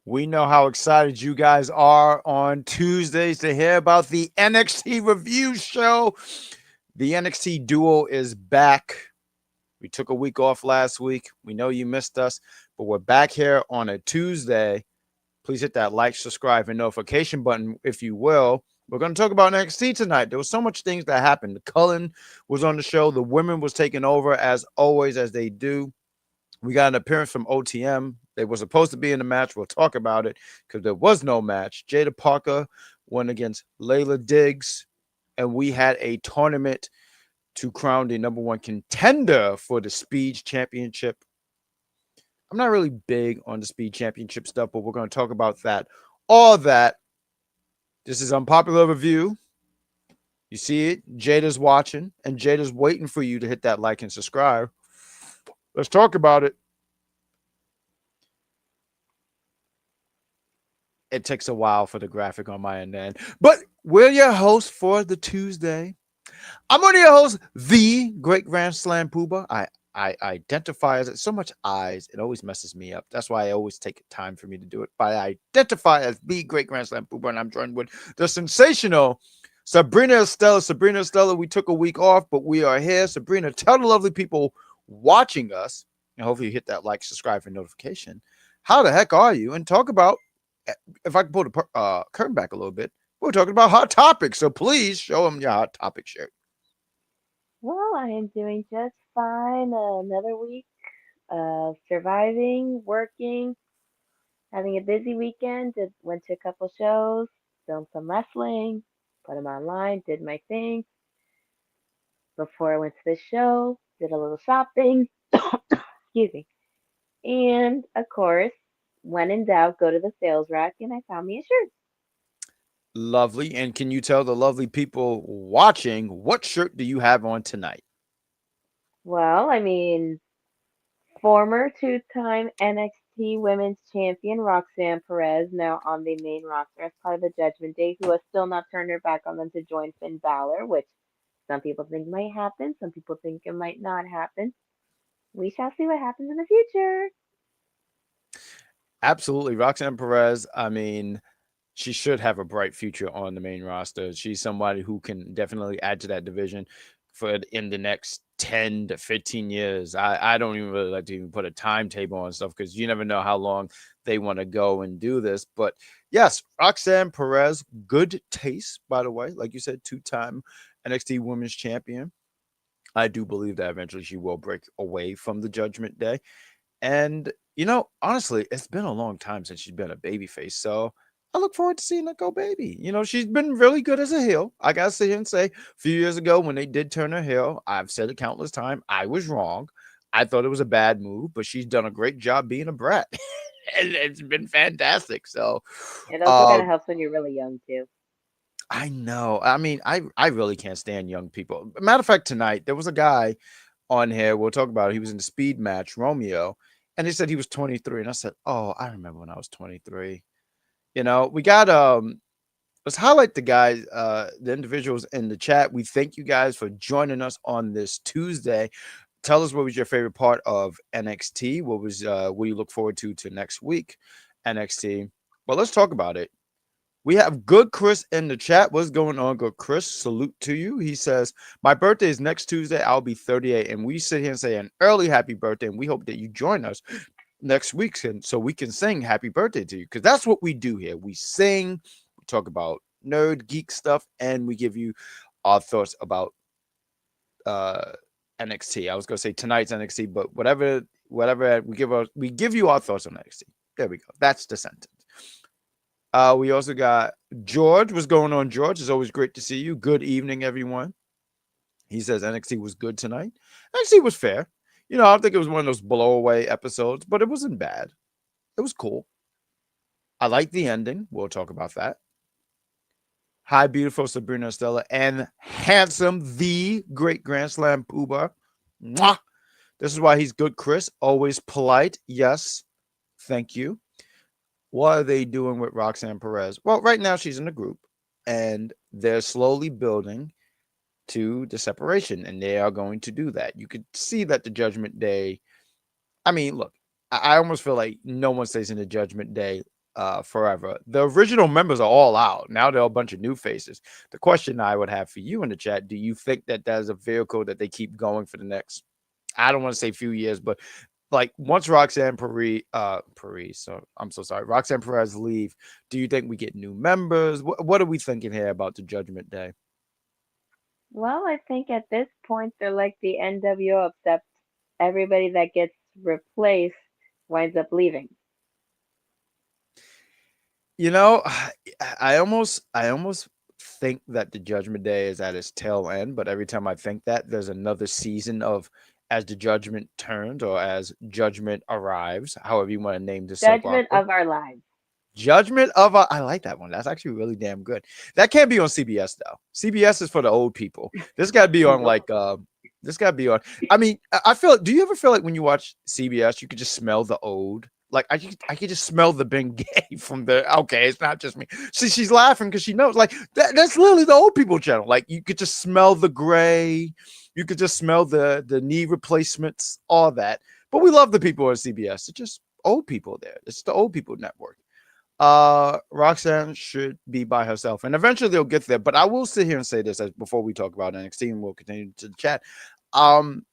We know how excited you guys are on Tuesdays to hear about the NXT review show. The NXT duo is back. We took a week off last week. We know you missed us, but we're back here on a Tuesday. Please hit that like, subscribe, and notification button if you will. We're going to talk about NXT tonight. There was so much things that happened. Culling was on the show. The women was taking over as always, as they do. We got an appearance from OTM. They were supposed to be in the match. We'll talk about it because there was no match. Jada Parker went against Layla Diggs, and we had a tournament to crown the number one contender for the Speed Championship. I'm not really big on the Speed Championship stuff, but we're going to talk about that. All that. This is Unpopular Review. You see it. Jada's watching, and Jada's waiting for you to hit that like and subscribe. Let's talk about it. It takes a while for the graphic on my end. But we're your hosts for the Tuesday. I'm one of your hosts, the Great Grand Slam Pooba. I identify as so much eyes, it always messes me up. That's why I always take time for me to do it. But I identify as the Great Grand Slam Pooba, and I'm joined with the sensational Sabrina Estella. Sabrina Estella, we took a week off, but we are here. Sabrina, tell the lovely people watching us, and hopefully you hit that like, subscribe, and notification. How the heck are you? And talk about, if I can pull the curtain back a little bit, we're talking about hot topics. So please show them your hot topic shirt. Well, I am doing just fine. Another week of surviving, working, having a busy weekend. Went to a couple shows, filmed some wrestling, put them online, did my thing. Before I went to the show, did a little shopping. Excuse me. And of course, when in doubt, go to the sales rack and I found me a shirt. Lovely. And can you tell the lovely people watching what shirt do you have on tonight? Well, I mean, former two-time NXT Women's Champion Roxanne Perez, now on the main roster as part of the Judgment Day, who has still not turned her back on them to join Finn Balor, which some people think might happen, some people think it might not happen. We shall see what happens in the future. Absolutely. Roxanne Perez, I mean, she should have a bright future on the main roster. She's somebody who can definitely add to that division for in the next 10 to 15 years. I don't even really like to even put a timetable on stuff because you never know how long they want to go and do this. But yes, Roxanne Perez, good taste, by the way. Like you said, two-time NXT Women's Champion. I do believe that eventually she will break away from the Judgment Day. And, honestly, it's been a long time since she's been a babyface. So I look forward to seeing her go baby. She's been really good as a heel. I got to sit here and say, a few years ago when they did turn her heel, I've said it countless times, I was wrong. I thought it was a bad move, but she's done a great job being a brat. And it's been fantastic. So, It also kind uh, of helps when you're really young, too. I know. I mean, I really can't stand young people. Matter of fact, tonight there was a guy on here. We'll talk about it. He was in the speed match, Romeo, and he said he was 23. And I said, "Oh, I remember when I was 23." We got let's highlight the guys, the individuals in the chat. We thank you guys for joining us on this Tuesday. Tell us what was your favorite part of NXT. What do you look forward to next week, NXT? Well, let's talk about it. We have Good Chris in the chat. What's going on, Good Chris? Salute to you. He says, my birthday is next Tuesday. I'll be 38. And we sit here and say an early happy birthday. And we hope that you join us next week so we can sing happy birthday to you. Because that's what we do here. We sing, we talk about nerd, geek stuff, and we give you our thoughts about uh, NXT. I was going to say tonight's NXT, but whatever we give you our thoughts on NXT. There we go. That's the sentence. We also got George. What's going on, George? It's always great to see you. Good evening, everyone. He says NXT was good tonight. NXT was fair. I don't think it was one of those blowaway episodes, but it wasn't bad. It was cool. I like the ending. We'll talk about that. Hi, beautiful Sabrina Estella and handsome, the great Grand Slam Pooba. Mwah! This is why he's good, Chris. Always polite. Yes. Thank you. What are they doing with Roxanne Perez? Well, right now she's in a group and they're slowly building to the separation, and they are going to do that. You could see that the Judgment Day. I mean, look, I almost feel like no one stays in the Judgment Day forever. The original members are all out. Now there are a bunch of new faces. The question I would have for you in the chat, do you think that there's a vehicle that they keep going for the next, I don't want to say few years, but like once Roxanne Paris, so I'm so sorry, Roxanne Perez leave, do you think we get new members? What are we thinking here about the Judgment Day? Well, I think at this point they're like the NWO, except everybody that gets replaced winds up leaving. You know, I almost think that the Judgment Day is at its tail end, but every time I think that, there's another season of as the judgment turns or as judgment arrives, however you want to name this soap Judgment opera. of our lives. I like that one. That's actually really damn good. That can't be on CBS though. CBS is for the old people. This got to be on Nope. like this got to be on. I mean, I feel. Do you ever feel like when you watch CBS, you could just smell the old? Like I could just smell the Bengay from the. Okay, it's not just me. See, she's laughing because she knows. Like that's literally the old people channel. Like you could just smell the gray. You could just smell the knee replacements, all that. But we love the people at CBS. It's just old people there. It's the old people network. Roxanne should be by herself, and eventually they'll get there. But I will sit here and say this as before we talk about NXT, and we'll continue to the chat. Um,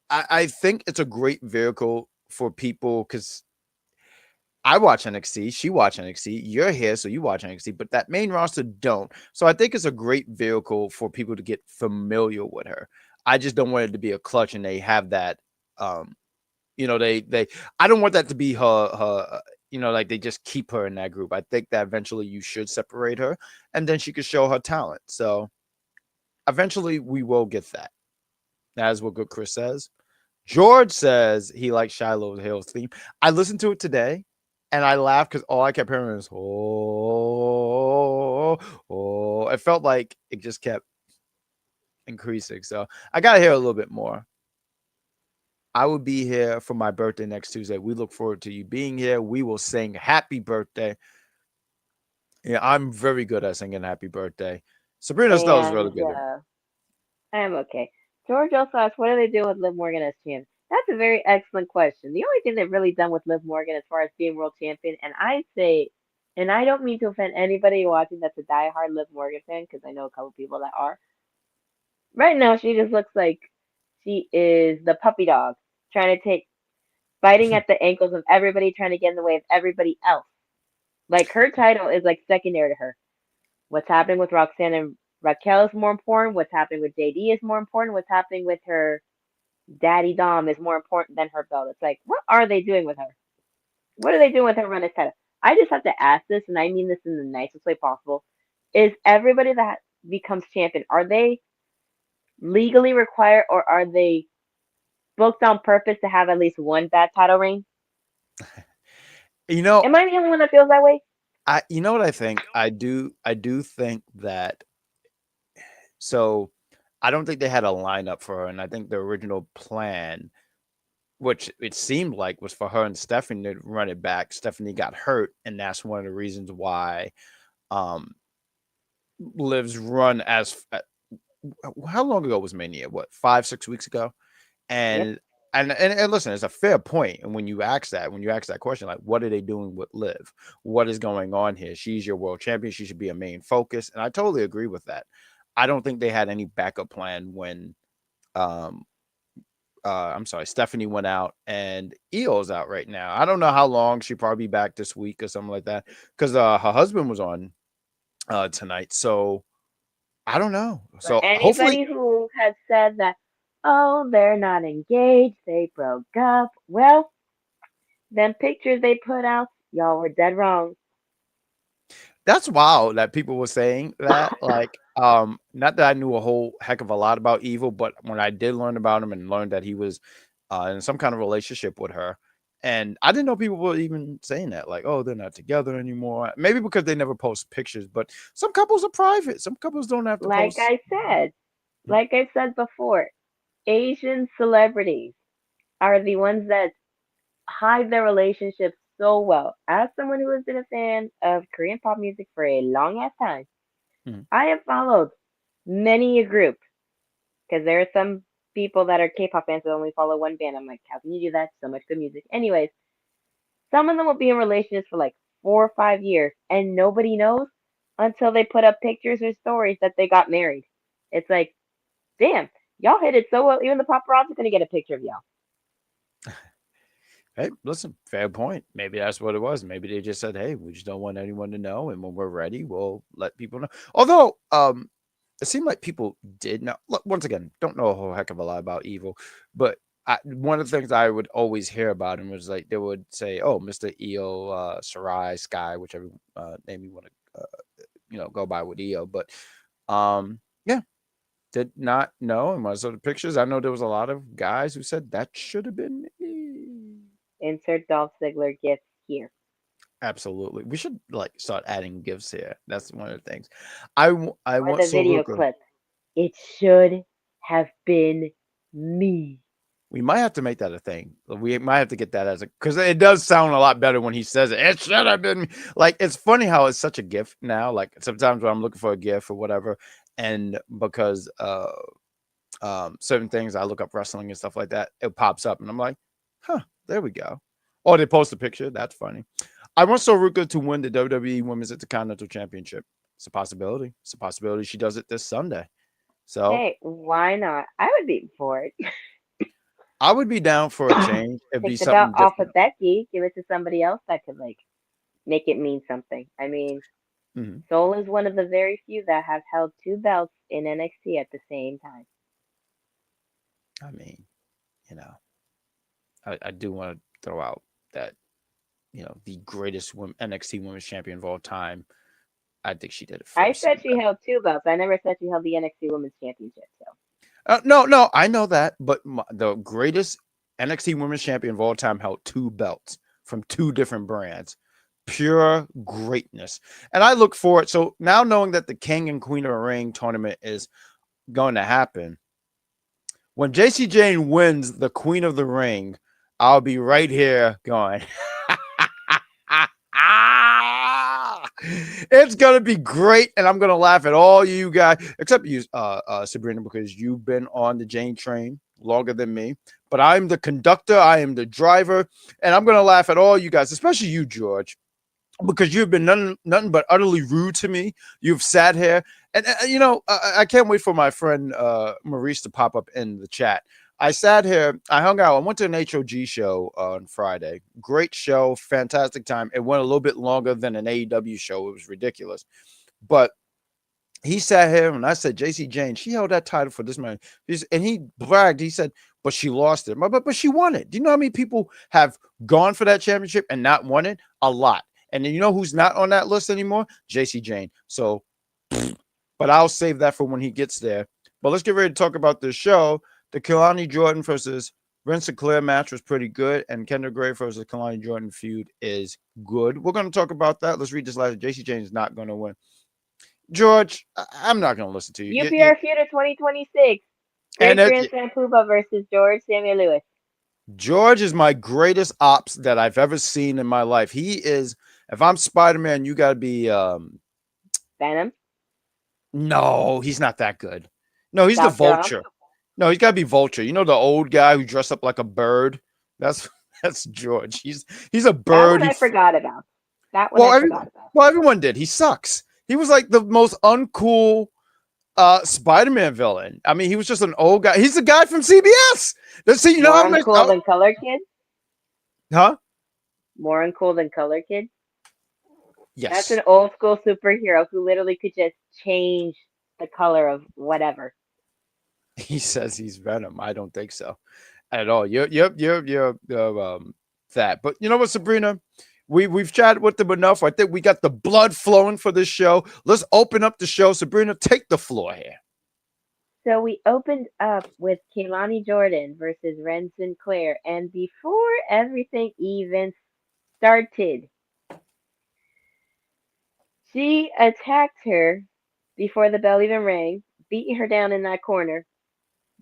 I think it's a great vehicle for people because I watch NXT, she watch NXT, you're here, so you watch NXT, but that main roster don't. So I think it's a great vehicle for people to get familiar with her. I just don't want it to be a clutch, and they have that. Um, they I don't want that to be her like they just keep her in that group. I think that eventually you should separate her and then she could show her talent. So eventually we will get that. That is what good Chris says. George says he likes Shiloh Hill's theme. I listened to it today and I laughed because all I kept hearing was oh. It felt like it just kept increasing. So I gotta hear a little bit more. I will be here for my birthday next Tuesday. We look forward to you being here. We will sing happy birthday. Yeah, I'm very good at singing happy birthday. Sabrina Snow is really And good. I'm okay. George also asked, what are they doing with Liv Morgan as champ? That's a very excellent question. The only thing they've really done with Liv Morgan as far as being world champion, and I say, and I don't mean to offend anybody watching that's a diehard Liv Morgan fan, because I know a couple people that are. Right now, she just looks like she is the puppy dog trying to take, biting at the ankles of everybody, trying to get in the way of everybody else. Like her title is like secondary to her. What's happening with Roxanne and Raquel is more important. What's happening with JD is more important. What's happening with her daddy Dom is more important than her belt. It's like, what are they doing with her? What are they doing with her run as title? I just have to ask this, and I mean this in the nicest way possible. Is everybody that becomes champion, are they legally required or are they booked on purpose to have at least one bad title reign? you know, Am I the only one that feels that way? you know what I think? I do think that so I don't think they had a lineup for her, and I think the original plan, which it seemed like was for her and Stephanie to run it back. Stephanie got hurt, and that's one of the reasons why um Liv's run as how long ago was Mania? What, 5, 6 weeks ago? Yep. And and listen, it's a fair point. And when you ask that question, like, what are they doing with Liv? What is going on here? She's your world champion. She should be a main focus. And I totally agree with that. I don't think they had any backup plan when um I'm sorry, Stephanie went out and Io's out right now. I don't know how long. She'll probably be back this week or something like that. Because her husband was on tonight. So I don't know. For So hopefully anybody who has said that, oh, they're not engaged, they broke up, well, them pictures they put out, y'all were dead wrong. that's wild that people were saying that. Like, not that I knew a whole heck of a lot about Evil, but when I did learn about him and learned that he was in some kind of relationship with her, and I didn't know people were even saying that, like, oh, they're not together anymore. Maybe because they never post pictures, but some couples are private. Some couples don't have to Like post. I said, like I said before, Asian celebrities are the ones that hide their relationships so well. As someone who has been a fan of Korean pop music for a long ass time, Mhm. I have followed many a group because there are some people that are K-pop fans that only follow one band. I'm like, how can you do that? So much good music. Anyways, Some of them will be in relationships for like 4 or 5 years, and nobody knows until they put up pictures or stories that they got married. It's like, damn, y'all hit it so well. Even the paparazzi gonna get a picture of y'all. Hey, listen, fair point. Maybe that's what it was. Maybe they just said, "Hey, we just don't want anyone to know, and when we're ready, we'll let people know." Although, it seemed like people did know. Look, once again, don't know a whole heck of a lot about Evil, but one of the things I would always hear about him was like they would say, "Oh, Mister Eo, Sarai, Sky, whichever name you want to, go by with Eo." But yeah, did not know. And when I saw the pictures, I know there was a lot of guys who said that should have been me. Insert Dolph Ziggler gifts here. Absolutely. We should like start adding gifts here. That's one of the things. I Or want the video Soruka. clip. It should have been me. We might have to make that a thing. We might have to get that as a because it does sound a lot better when he says it. It should have been me. Like it's funny how it's such a gift now. Like sometimes when I'm looking for a gift or whatever, and because certain things I look up wrestling and stuff like that, it pops up and I'm like, huh, there we go. Or they post a picture. That's funny. I want Soruka to win the WWE Women's Intercontinental Championship. It's a possibility. It's a possibility she does it this Sunday. So Hey, why not? I would be for it. I would be down for a change. It'd be Take the belt something off of different. Becky, give it to somebody else that could like make it mean something. I mean, Mhm. Soul is one of the very few that have held two belts in NXT at the same time. I mean, you know, I do want to throw out that, the greatest NXT Women's Champion of all time. I think she did it I first. said she held two belts. I never said she held the NXT Women's Championship. So No, I know that, but the greatest NXT Women's Champion of all time held two belts from two different brands. Pure greatness. And I look forward. So now knowing that the King and Queen of the Ring tournament is going to happen, when JC Jane wins the Queen of the Ring, I'll be right here going, it's gonna be great, and I'm gonna laugh at all you guys, except you, Sabrina, because you've been on the Jane train longer than me. But I'm the conductor, I am the driver, and I'm gonna laugh at all you guys, especially you, George, because you've been nothing but utterly rude to me. You've sat here, and I can't wait for my friend Maurice to pop up in the chat. I sat here, I hung out, I went to an HOG show on Friday. Great show, fantastic time. It went a little bit longer than an AEW show. It was ridiculous. But he sat here and I said, JC Jane, she held that title for this man. And he bragged, he said, but she lost it. But she won it. Do you know how many people have gone for that championship and not won it? A lot. And then you know who's not on that list anymore? JC Jane. So, but I'll save that for when he gets there. But let's get ready to talk about this show. The Kelani Jordan versus Vince Sinclair match was pretty good, and Kendra Gray versus Kelani Jordan feud is good. We're going to talk about that. Let's read this letter. JC Jane is not going to win. George, I'm not going to listen to you. UPR feud of 2026. And Great Grandstand Pooba versus George Samuel Lewis. George is my greatest ops that I've ever seen in my life. He is. If I'm Spider-Man, you got to be. Venom. No, he's not that good. No, he's the Dr. Ock. Vulture. No, he's got to be Vulture. You know the old guy who dressed up like a bird. That's George. He's a That bird. one I forgot about. That one Well, I forgot about. everyone did. He sucks. He was like the most uncool Spider-Man villain. I mean, he was just an old guy. He's the guy from CBS. See, More uncool than Color Kid? Huh? More uncool than Color Kid? Yes. That's an old school superhero who literally could just change the color of whatever. He says he's Venom. I don't think so at all. You're that. But you know what, Sabrina? We've chatted with them enough. I think we got the blood flowing for this show. Let's open up the show. Sabrina, take the floor here. So we opened up with Kelani Jordan versus Ren Sinclair, and before everything even started, she attacked her before the bell even rang, beating her down in that corner,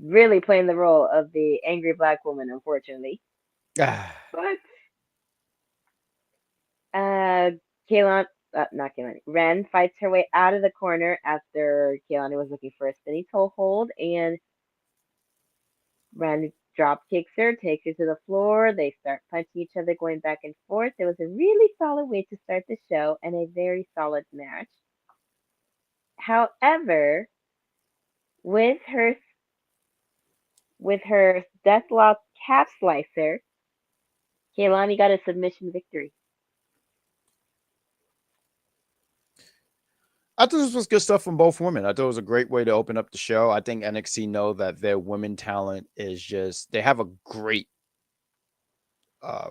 really playing the role of the angry black woman, unfortunately. But Kaylani, not Kaylani, Ren fights her way out of the corner after Kaylani was looking for a spinning toe hold, and Ren drop kicks her, takes her to the floor. They start punching each other, going back and forth. It was a really solid way to start the show and a very solid match. However, with her Deathlock Calf Slicer, Kaylani got a submission victory. I thought this was good stuff from both women. I thought it was a great way to open up the show. I think NXT know that their women talent is just they have a great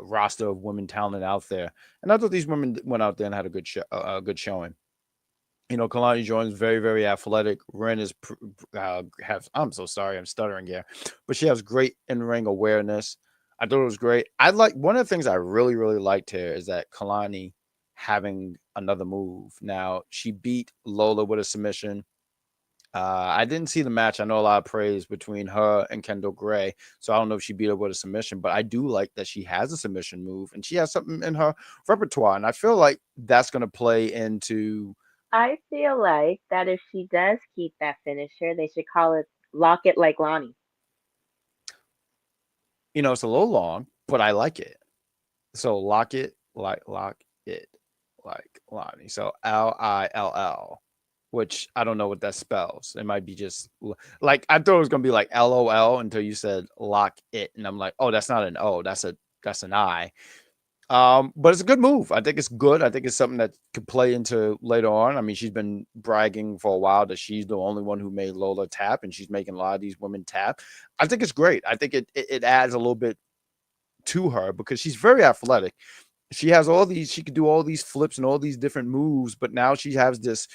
roster of women talent out there, and I thought these women went out there and had a good showing. You know, Kalani Jordan's very, very athletic. Ren is has. I'm so sorry, I'm stuttering here, but she has great in ring awareness. I thought it was great. I like one of the things I really, really liked here is that Kalani having another move. Now she beat Lola with a submission. I didn't see the match. I know a lot of praise between her and Kendall Gray, so I don't know if she beat her with a submission, but I do like that she has a submission move and she has something in her repertoire, and I feel like that's going to play into. I feel like that if she does keep that finisher, they should call it Lock It Like Lonnie. You know, it's a little long, but I like it. So lock it like Lonnie. So Lill, which I don't know what that spells. It might be just like I thought it was gonna be like LOL until you said lock it, and I'm like, oh, that's not an O, that's an I. But it's a good move. I think it's good. I think it's something that could play into later on. I mean, she's been bragging for a while that she's the only one who made Lola tap, and she's making a lot of these women tap. I think it's great. I think it adds a little bit to her because she's very athletic. She has all these, she could do all these flips and all these different moves, but now she has this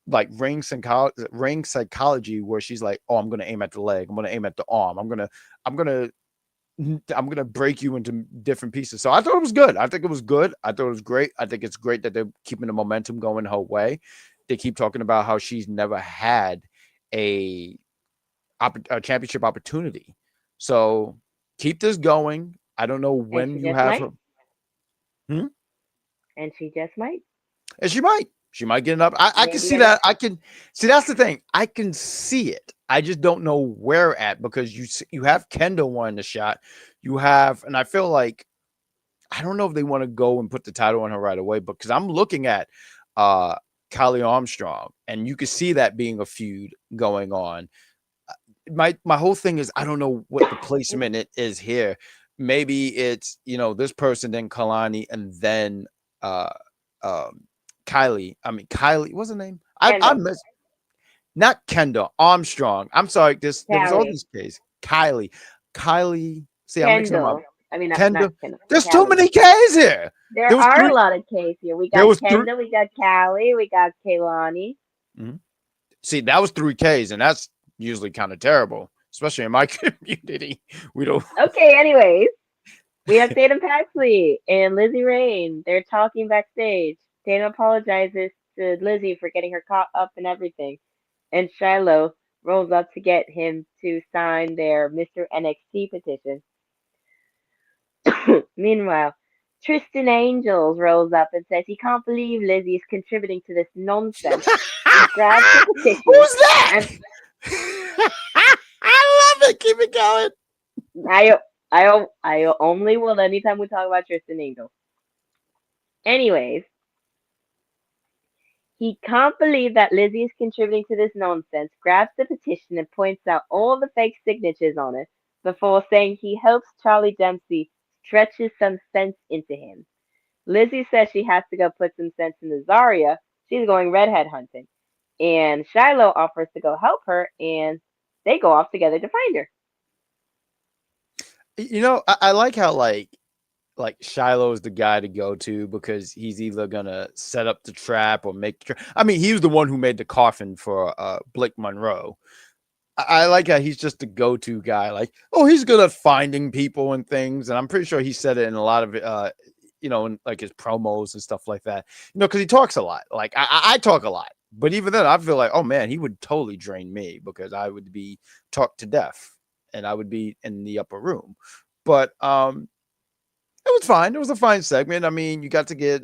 like ring psychology where she's like, oh, I'm gonna aim at the leg, I'm gonna aim at the arm, I'm gonna break you into different pieces. So I thought it was good. I think it was good. I thought it was great. I think it's great that they're keeping the momentum going her way. They keep talking about how she's never had a championship opportunity. So keep this going. I don't know And when she you just have might. her. Hmm? And she just might. And she might get it up. I can Maybe see I that. I can see that's the thing. I can see it. I just don't know where at because you have Kendall wanting the shot. You have, and I feel like I don't know if they want to go and put the title on her right away, because I'm looking at uh Kylie Armstrong, and you can see that being a feud going on. My whole thing is I don't know what the placement it is here. Maybe it's this person, then Kalani, and then uh um Kylie. I mean Kylie, what's her name? I Kendall. miss not Kendall Armstrong. I'm sorry, there was all Callie. these K's. Kylie. See, I'm mixing them up. Kendall. I mean, not Kendall. Kendall. There's too Callie. many K's here. There There was are a three. lot of K's here. We There got was three. Kendall, we got Callie, we got Kaylani. Mhm. See, that was three K's, and that's usually kind of terrible, especially in my community. We don't. Okay, anyways. We have Tatum Paxley and Lizzie Rain. They're talking backstage. Tatum apologizes to Lizzie for getting her caught up in everything. And Shiloh rolls up to get him to sign their Mr. NXT petition. Meanwhile, Tristan Angels rolls up and says he can't believe Lizzie is contributing to this nonsense. He grabs the petition Who's that? and I love it. Keep it going. I only will anytime we talk about Tristan Angels. Anyways, he can't believe that Lizzie is contributing to this nonsense, grabs the petition and points out all the fake signatures on it before saying he hopes Charlie Dempsey stretches some sense into him. Lizzie says she has to go put some sense into Zarya. She's going redhead hunting. And Shiloh offers to go help her, and they go off together to find her. I like how like Shiloh is the guy to go to because he's either gonna set up the trap or make. I mean, he was the one who made the coffin for Blake Monroe. I like how he's just the go-to guy. Like, oh, he's good at finding people and things, and I'm pretty sure he said it in a lot of in like his promos and stuff like that. Because he talks a lot. Like I talk a lot, but even then, I feel like, oh man, he would totally drain me because I would be talked to death, and I would be in the upper room. But it was fine. It was a fine segment. I mean, you got to get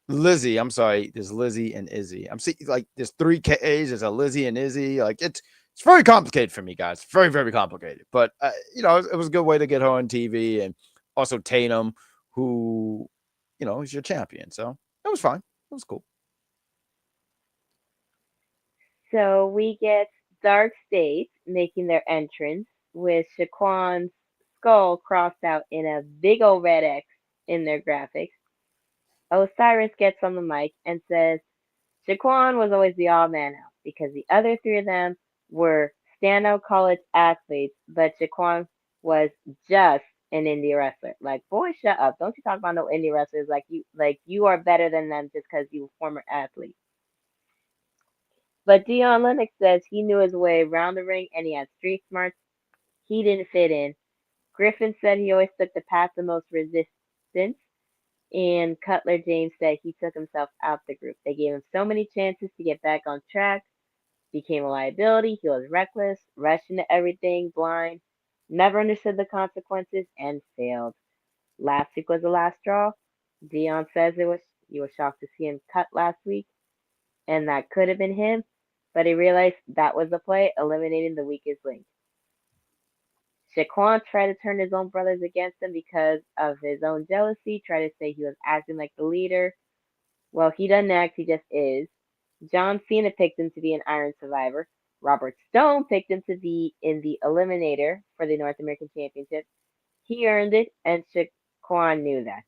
Lizzie. I'm sorry. There's Lizzie and Izzy. I'm seeing like there's three K's. There's a Lizzie and Izzy. Like it's it's very complicated for me, guys. Very, very complicated. But it was a good way to get her on TV, and also Tatum, who, is your champion. So it was fine. It was cool. So we get Dark State making their entrance with Shaquan's skull crossed out in a big old red X in their graphics. Osiris gets on the mic and says Shaquan was always the odd man out because the other three of them were standout college athletes, but Shaquan was just an indie wrestler. Like, boy, shut up! Don't you talk about no indie wrestlers like you are better than them just because you were former athletes. But Dion Lennox says he knew his way around the ring and he had street smarts. He didn't fit in. Griffin said he always took the path of most resistance. And Cutler James said he took himself out the group. They gave him so many chances to get back on track, became a liability. He was reckless, rushed into everything, blind, never understood the consequences, and failed. Last week was the last straw. Dion says you were shocked to see him cut last week, and that could have been him, but he realized that was the play, eliminating the weakest link. Shaquan tried to turn his own brothers against him because of his own jealousy, tried to say he was acting like the leader. Well, he doesn't act, he just is. John Cena picked him to be an Iron Survivor. Robert Stone picked him to be in the Eliminator for the North American Championship. He earned it, and Shaquan knew that.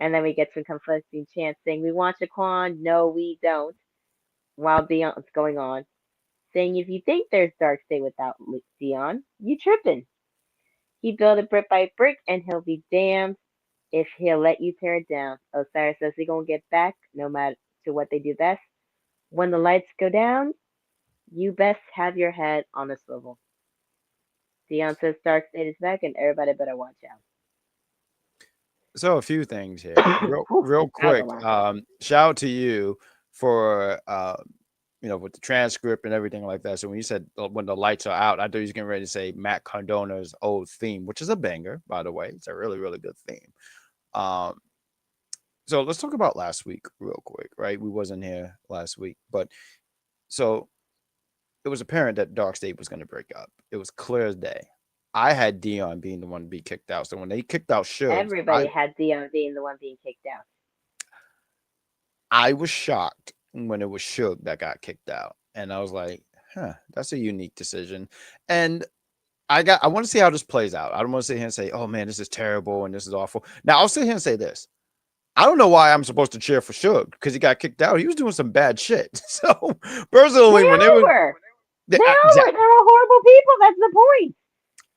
And then we get some conflicting chants saying, we want Shaquan, no, we don't, while Dion's going on, saying if you think there's Dark State without Dion, you tripping. He built it brick by brick, and he'll be damned if he'll let you tear it down. Osiris says he gonna get back, no matter to what they do best. When the lights go down, you best have your head on a swivel. Dion says Dark State is back, and everybody better watch So a few things here, out. real Whew, real that was a quick. lot. Shout out to you for with the transcript and everything like that. So when you said when the lights are out, I thought you was getting ready to say Matt Cardona's old theme, which is a banger, by the way. It's a really, really good theme. Um, so let's talk about last week real quick, right? We wasn't here last week, but so it was apparent that Dark State was going to break up. It was clear as day. I had Dion being the one to be kicked out. So when they kicked out Suggs, Everybody had Dion being the one being kicked out. I was shocked when it was Suge that got kicked out. And I was like, that's a unique decision. And I want to see how this plays out. I don't want to sit here and say, oh man, this is terrible and this is awful. Now I'll sit here and say this. I don't know why I'm supposed to cheer for Suge because he got kicked out. He was doing some bad shit. So They personally, when they all were were. They all were. exactly. They were horrible people. That's the point.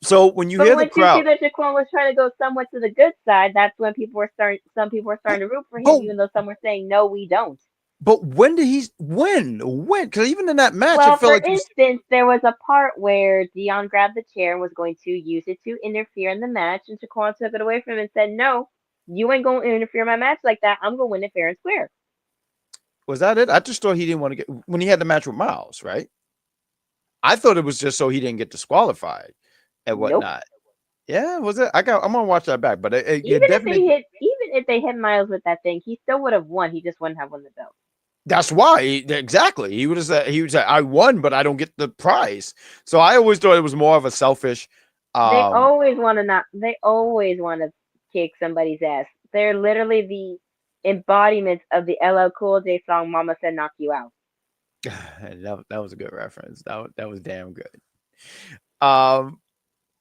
So when you But hear the once you see crowd, that Shaquan was trying to go somewhat to the good side, that's when people were starting. Some people were but starting to root for him, but, even though some were saying, "No, we don't." but when did he win? When? Because even in that match, it Well, felt for like he was. instance, there was a part where Dion grabbed the chair and was going to use it to interfere in the match, and Shaquan took it away from him and said, "No, you ain't going to interfere in my match like that. I'm going to win it fair and square." Was that it? I just thought he didn't want to get when he had the match with Miles, right? I thought it was just so he didn't get disqualified and Nope. whatnot. Yeah, was it? I'm gonna watch that back, but you definitely. Even if they hit Miles with that thing, he still would have won. He just wouldn't have won the belt. That's why exactly he would have said I won, but I don't get the prize. So I always thought it was more of a selfish. They Um, always want to not. They always want to kick somebody's ass. They're literally the embodiment of the LL Cool J song "Mama Said Knock You Out." that was a good reference. That was damn good. Um,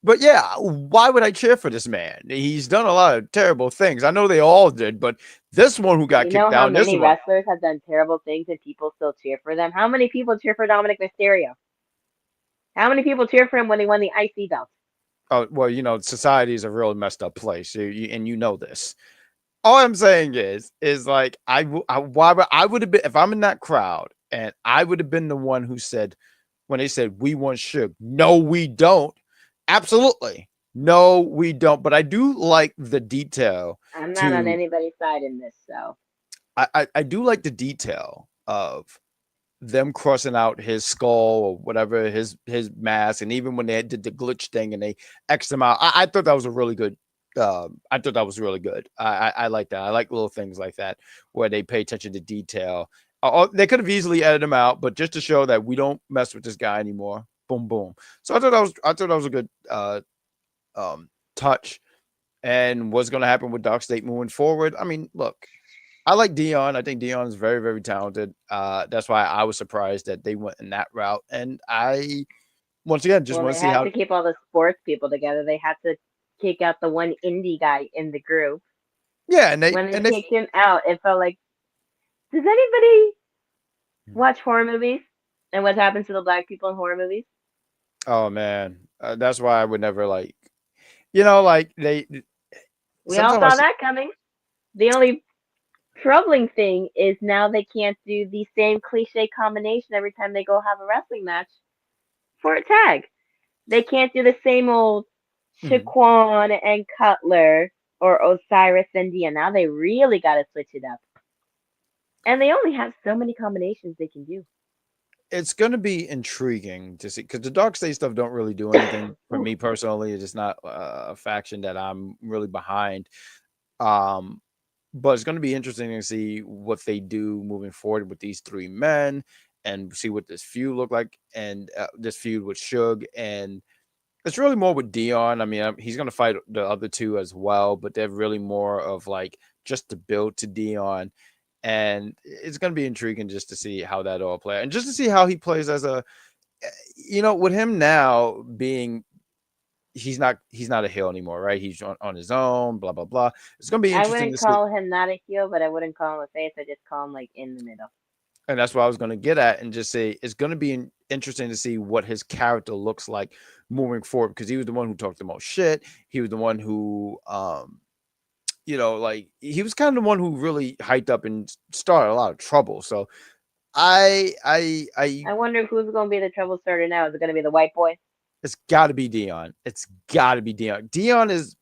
but yeah, why would I cheer for this man? He's done a lot of terrible things. I know they all did, but this one who got You know kicked how out, and this many one. wrestlers have done terrible things and people still cheer for them? How many people cheer for Dominic Mysterio? How many people cheer for him when he won the IC belt? Oh well, society is a real messed up place, and you know this. All I'm saying is like I would have been if I'm in that crowd, and I would have been the one who said when they said we want Suge. No, we don't. Absolutely, no, we don't. But I do like the detail I'm not on to anybody's side in this, so I do like the detail of them crossing out his skull or whatever his mask, and even when they did the glitch thing and they X'd him out, I thought that was a really good. I thought that was really good. I like that. I like little things like that where they pay attention to detail. They could have easily edited him out, but just to show that we don't mess with this guy anymore. boom, boom. So I thought that was a good touch. And what's going to happen with Dark State moving forward? I mean, look, I like Dion. I think Dion is very, very talented. That's why I was surprised that they went in that route. And I, once again, just Well, want they to see had how. to keep all the sports people together. They had to kick out the one indie guy in the group. Yeah, and they When they and they. kicked him out, it felt like, does anybody watch horror movies? And what happens to the black people in horror movies? Oh man, that's why I would never like. Like they. We all Sometimes I saw see. that coming. The only troubling thing is now they can't do the same cliche combination every time they go have a wrestling match for a tag. They can't do the same old Mhm. Shaquan and Cutler or Osiris and Dia. Now they really got to switch it up. And they only have so many combinations they can do. It's going to be intriguing to see because the Dark State stuff don't really do anything for Ooh, me personally. It's just not a faction that I'm really behind. Um, but it's going to be interesting to see what they do moving forward with these three men and see what this feud look like and this feud with Suge and it's really more with Dion. I mean, he's going to fight the other two as well, but they're really more of like just to build to Dion and it's going to be intriguing just to see how that all plays and just to see how he plays as a with him now being he's not a heel anymore, right? He's on his own, blah blah blah. It's going to be I interesting wouldn't to see. call him not a heel, but I wouldn't call him a face. I just call him like in the middle. And that's what I was going to get at and just say it's going to be interesting to see what his character looks like moving forward because he was the one who talked the most shit. He was the one who like he was kind of the one who really hyped up and started a lot of trouble. So I I wonder who's going to be the trouble starter now. Is it going to be the white boy? it's got to be Dion. It's got to be Dion. Dion is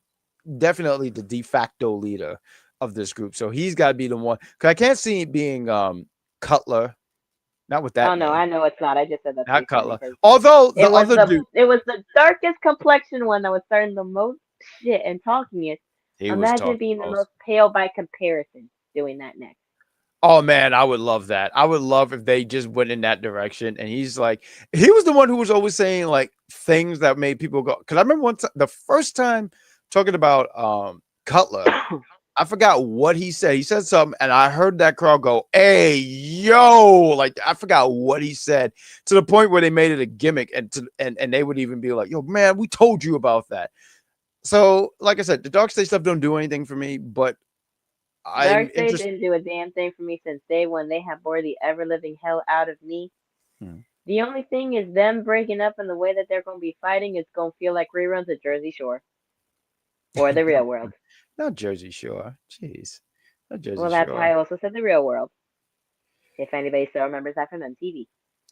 definitely the de facto leader of this group. So he's got to be the one. Because I can't see it being Cutler, not with Oh that no, name, I know it's not. I just said that to not be funny Cutler. because Although the other dude, it was the darkest complexion one that was starting the most shit and talking it. he was Imagine talking being the most. most pale by comparison doing that next. Oh man, I would love that. I would love if they just went in that direction. And he's like, he was the one who was always saying like things that made people go. Because I remember the first time talking about Cutler, I forgot what he said. He said something, and I heard that crowd go, "Hey, yo!" Like I forgot what he said to the point where they made it a gimmick, and they would even be like, "Yo, man, we told you about that." So, like I said, the Dark State stuff don't do anything for me, but I'm Darkseid interested. didn't do a damn thing for me since day one. They have bored the ever living hell out of me. Hmm. The only thing is them breaking up and the way that they're going to be fighting is going to feel like reruns of Jersey Shore or the real world. Not Jersey Shore. Jeez, not Jersey Well, that's Shore. why I also said the real world. If anybody still remembers that from MTV.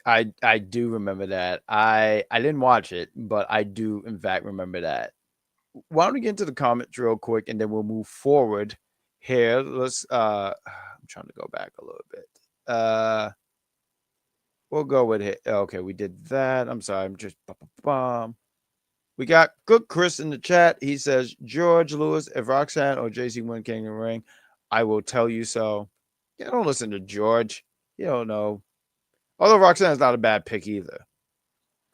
I do remember that. I didn't watch it, but I do in fact remember that. Why don't we get into the comments real quick and then we'll move forward here. Let's I'm trying to go back a little bit. We'll go with it. Okay, we did that. I'm sorry, I'm just we got good Chris in the chat. He says, George Lewis, if Roxanne or JC win King of the Ring, I will tell you so. Yeah, don't listen to George. You don't know. Although Roxanne's not a bad pick either.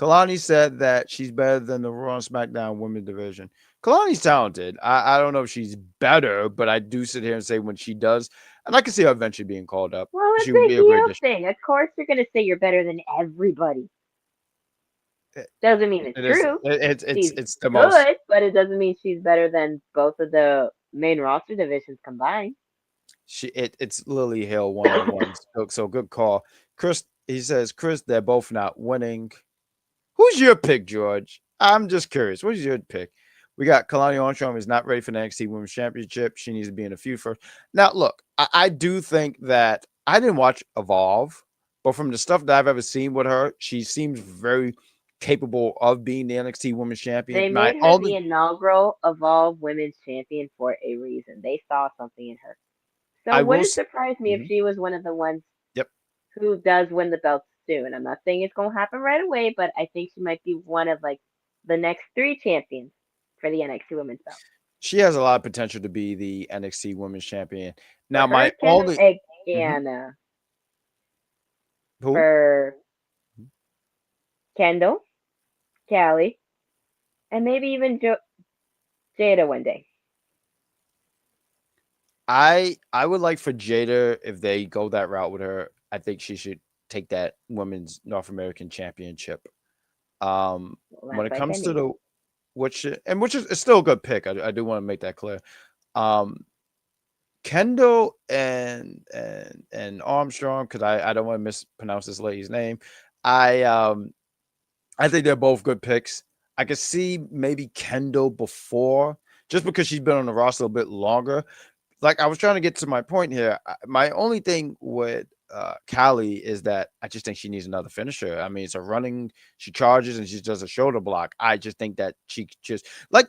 Kalani said that she's better than the Raw and SmackDown women's division. Kalani's talented. I don't know if she's better, but I do sit here and say when she does, and I can see her eventually being called up. Well, She it's would a be a great heel addition. thing. Of course, you're going to say you're better than everybody. It, Doesn't mean it's it is. true. It's She's it's the most. good, but it doesn't mean she's better than both of the main roster divisions combined. It's Lily Hill 101. So good call, Chris. He says, Chris, they're both not winning. Who's your pick, George? I'm just curious. What is your pick? We got Kalani Armstrong is not ready for the NXT Women's Championship. She needs to be in a feud first. Now, look, I do think that I didn't watch Evolve, but from the stuff that I've ever seen with her, she seems very capable of being the NXT Women's Champion. They My made her the only, inaugural Evolve Women's Champion for a reason. They saw something in her. So I will. wouldn't surprise me if Mhm. she was one of the ones Yep. who does win the belts soon. I'm not saying it's going to happen right away, but I think she might be one of like the next three champions for the NXT Women's belt. She has a lot of potential to be the NXT Women's Champion. For Now, her, my only. Mhm. and Who? for Kendall. Callie, and maybe even Jada one day. I would like for Jada, if they go that route with her, I think she should take that women's North American championship. Well, When that's it like comes to any. the which is it's still a good pick. I do want to make that clear. Um, Kendall and Armstrong, because I don't want to mispronounce this lady's name. I um I think they're both good picks. I could see maybe Kendall before, just because she's been on the roster a bit longer. Like I was trying to get to my point here. My only thing with Callie is that I just think she needs another finisher. I mean, it's a running. She charges and she does a shoulder block. I just think that she just like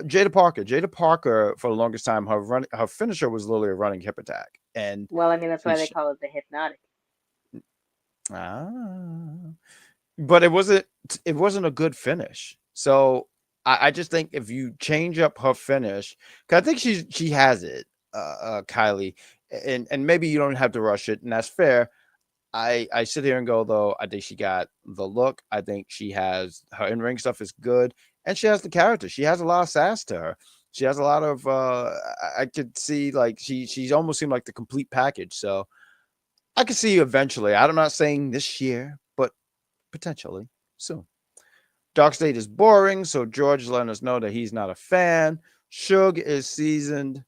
Jada Parker. Jada Parker for the longest time, her finisher was literally a running hip attack, and Well, I mean, that's why since they call it the hypnotic. ah, but it wasn't a good finish. So I just think if you change up her finish, because I think she has it, Kylie, and maybe you don't have to rush it, and that's fair. I sit here and go though. I think she got the look. I think she has her in ring stuff is good, and she has the character. She has a lot of sass to her. She has a lot of. I could see like she's almost seemed like the complete package. So I could see eventually. I'm not saying this year, but potentially soon. Dark State is boring, so George is letting us know that he's not a fan. Suge is seasoned.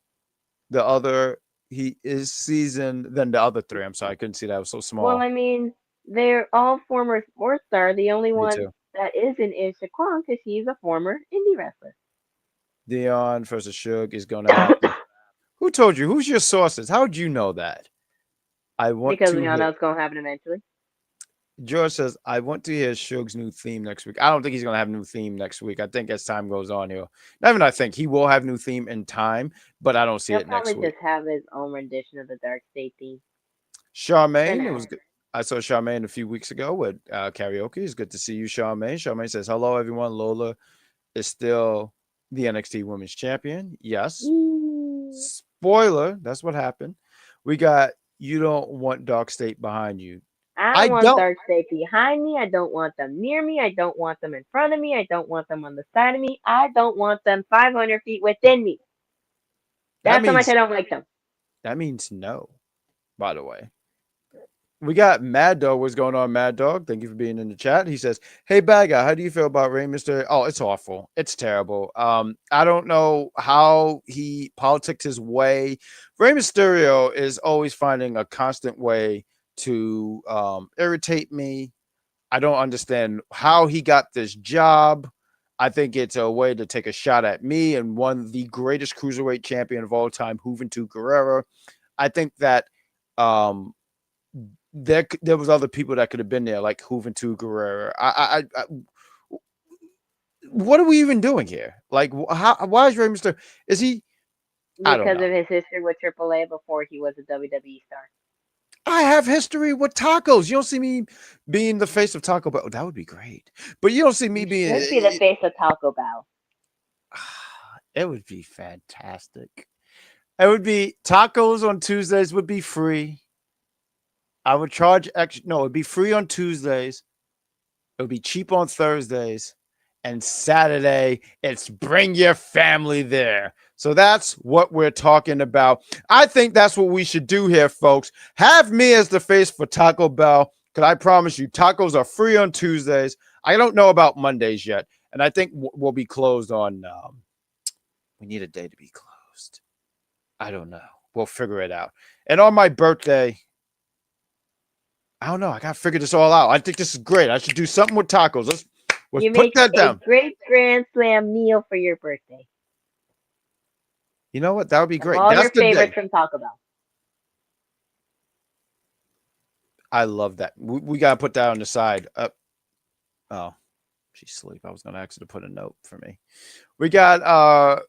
The other he is seasoned than the other three. I'm sorry, I couldn't see that. It was so Well, small. I mean, they're all former sports star. The only Me one too. that isn't is Shaquan because he's a former indie wrestler. Dion versus Suge is going to happen. Who told you? Who's your sources? How would you know that? I want Because to we all hear. know it's going to happen eventually. George says, I want to hear Suge's new theme next week. I don't think he's going to have a new theme next week. I think as time goes on, not even I think, he will have new theme in time, but I don't see He'll it next probably week. just have his own rendition of the Dark State theme for Charmaine, it now. was good. I saw Charmaine a few weeks ago with karaoke. It's good to see you, Charmaine. Charmaine says, hello, everyone. Lola is still the NXT Women's Champion. Yes. Ooh. Spoiler, that's what happened. We got, you don't want Dark State behind you. I I don't want don't. Dark State behind me. I don't want them near me. I don't want them in front of me. I don't want them on the side of me. I don't want them 500 feet within me. That That's how much means I don't like them. that means no, by the way. We got Mad Dog. What's going on, Mad Dog? Thank you for being in the chat. He says, "Hey, bad guy, how do you feel about Rey Mysterio? Oh, it's awful. It's terrible. I don't know how he politics his way. Rey Mysterio is always finding a constant way to irritate me. I don't understand how he got this job. I think it's a way to take a shot at me and one the greatest cruiserweight champion of all time, Juventud Guerrero. I think that um there was other people that could have been there, like Juventud Guerrero. What are we even doing here? Like, how? Why is Rey Mysterio? Is he? I don't Because know. of his history with AAA before he was a WWE star. I have history with tacos. You don't see me being the face of Taco Bell. That would be great, but you don't see me You being. should be the face of Taco Bell. It would be fantastic. It would be tacos on Tuesdays would be free. I would charge extra. No, it'd be free on Tuesdays. It would be cheap on Thursdays. And Saturday, it's bring your family there. So that's what we're talking about. I think that's what we should do here, folks. Have me as the face for Taco Bell, because I promise you, tacos are free on Tuesdays. I don't know about Mondays yet. And I think we'll be closed on. We need a day to be closed. I don't know. We'll figure it out. And on my birthday, I don't know. I gotta figure this all out. I think this is great. I should do something with tacos. Let's You put make that a down. great Grand Slam meal for your birthday. You know what? That would be Of great. all That's your the day. favorites from Taco Bell. I love that. We gotta put that on the side. Oh, she's asleep. I was gonna ask her to put a note for me. We got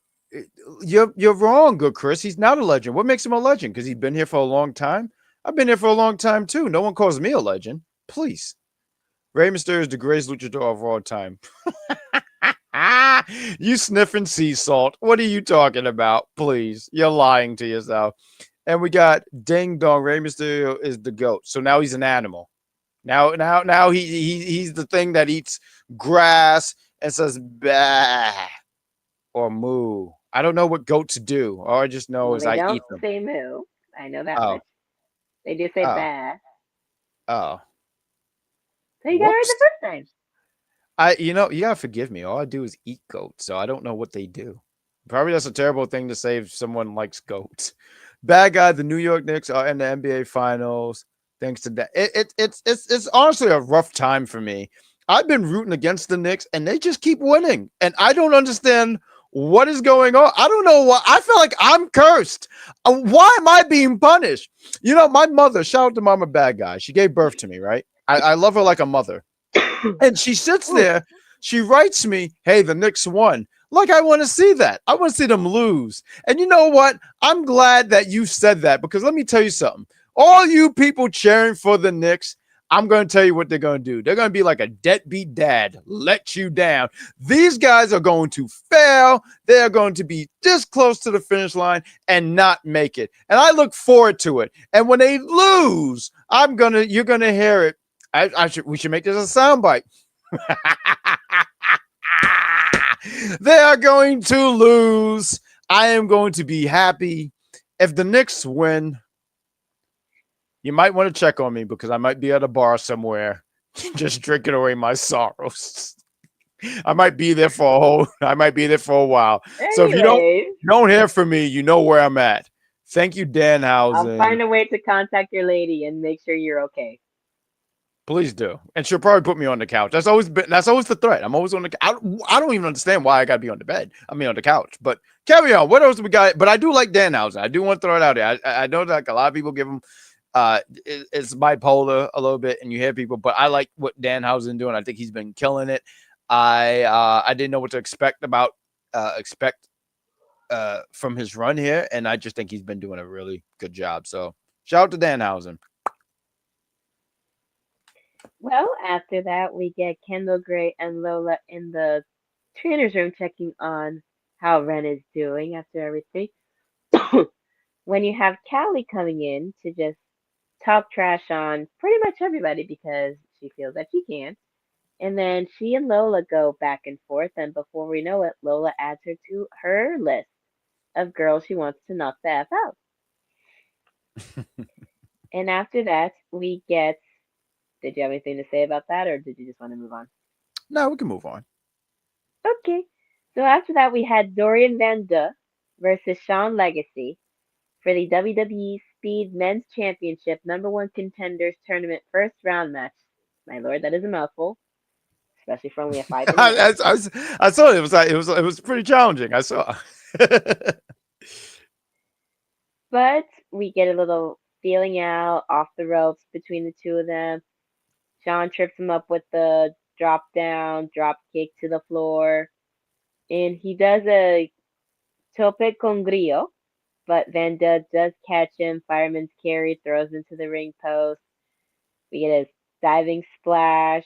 you're wrong, good Chris. He's not a legend. What makes him a legend? Because he's been here for a long time. I've been here for a long time too. No one calls me a legend. Please. Rey Mysterio is the greatest luchador of all time. You sniffing sea salt. What are you talking about? Please. You're lying to yourself. And we got Ding Dong. Rey Mysterio is the GOAT. So now he's an animal. Now he's the thing that eats grass and says bah or moo. I don't know what goats do. All I just know Well, is they I don't eat them. say moo. I know that Oh, much. They do say oh, ba. oh. So you got it right the Whoops. first time. You gotta forgive me. All I do is eat goats, so I don't know what they do. Probably that's a terrible thing to say if someone likes goats. Bad guy, the New York Knicks are in the NBA Finals. Thanks to that, it's honestly a rough time for me. I've been rooting against the Knicks, and they just keep winning, and I don't understand what is going on. I don't know why. I feel like I'm cursed. Why am I being punished? My mother. Shout out to Mama Bad Guy. She gave birth to me, right? I love her like a mother. And she sits Ooh, there, she writes me, hey, the Knicks won. Like, I want to see that. I want to see them lose. And you know what? I'm glad that you said that because let me tell you something. All you people cheering for the Knicks, I'm going to tell you what they're going to do. They're going to be like a deadbeat dad, let you down. These guys are going to fail. They're going to be this close to the finish line and not make it. And I look forward to it. And when they lose, you're gonna hear it. We should make this a soundbite. They are going to lose. I am going to be happy. If the Knicks win, you might want to check on me because I might be at a bar somewhere just drinking away my sorrows. I might be there for a while. So if you anyways, don't hear from me, you know where I'm at. Thank you, I'll Danhausen. find a way to contact your lady and make sure you're okay. Please do, and she'll probably put me on the couch. That's always the threat. I'm always on the. I don't even understand why I got to be on the bed. I mean, on the couch. But carry on. What else we got? But I do like Danhausen. I do want to throw it out there. I know that like a lot of people give him. It's bipolar a little bit, and you hear people, but I like what Danhausen doing. I think he's been killing it. I didn't know what to expect from his run here, and I just think he's been doing a really good job. So shout out to Danhausen. Well, after that, we get Kendall Gray and Lola in the trainer's room checking on how Ren is doing after everything. When you have Callie coming in to just talk trash on pretty much everybody because she feels that she can. And then she and Lola go back and forth, and before we know it, Lola adds her to her list of girls she wants to knock the F out. And after that, we get. Did you have anything to say about that, or did you just want to move on? Now we can move on. Okay. So after that, we had Dorian Van Dux versus Shawn Legacy for the WWE Speed Men's Championship Number One Contenders Tournament first round match. My lord, that is a mouthful, especially for only a 5 minute match. I saw it. It was pretty challenging. I saw. But we get a little feeling out off the ropes between the two of them. Shawn trips him up with the drop down, drop kick to the floor, and he does a tope con grillo, but Van Dud does catch him. Fireman's carry throws into the ring post. We get a diving splash.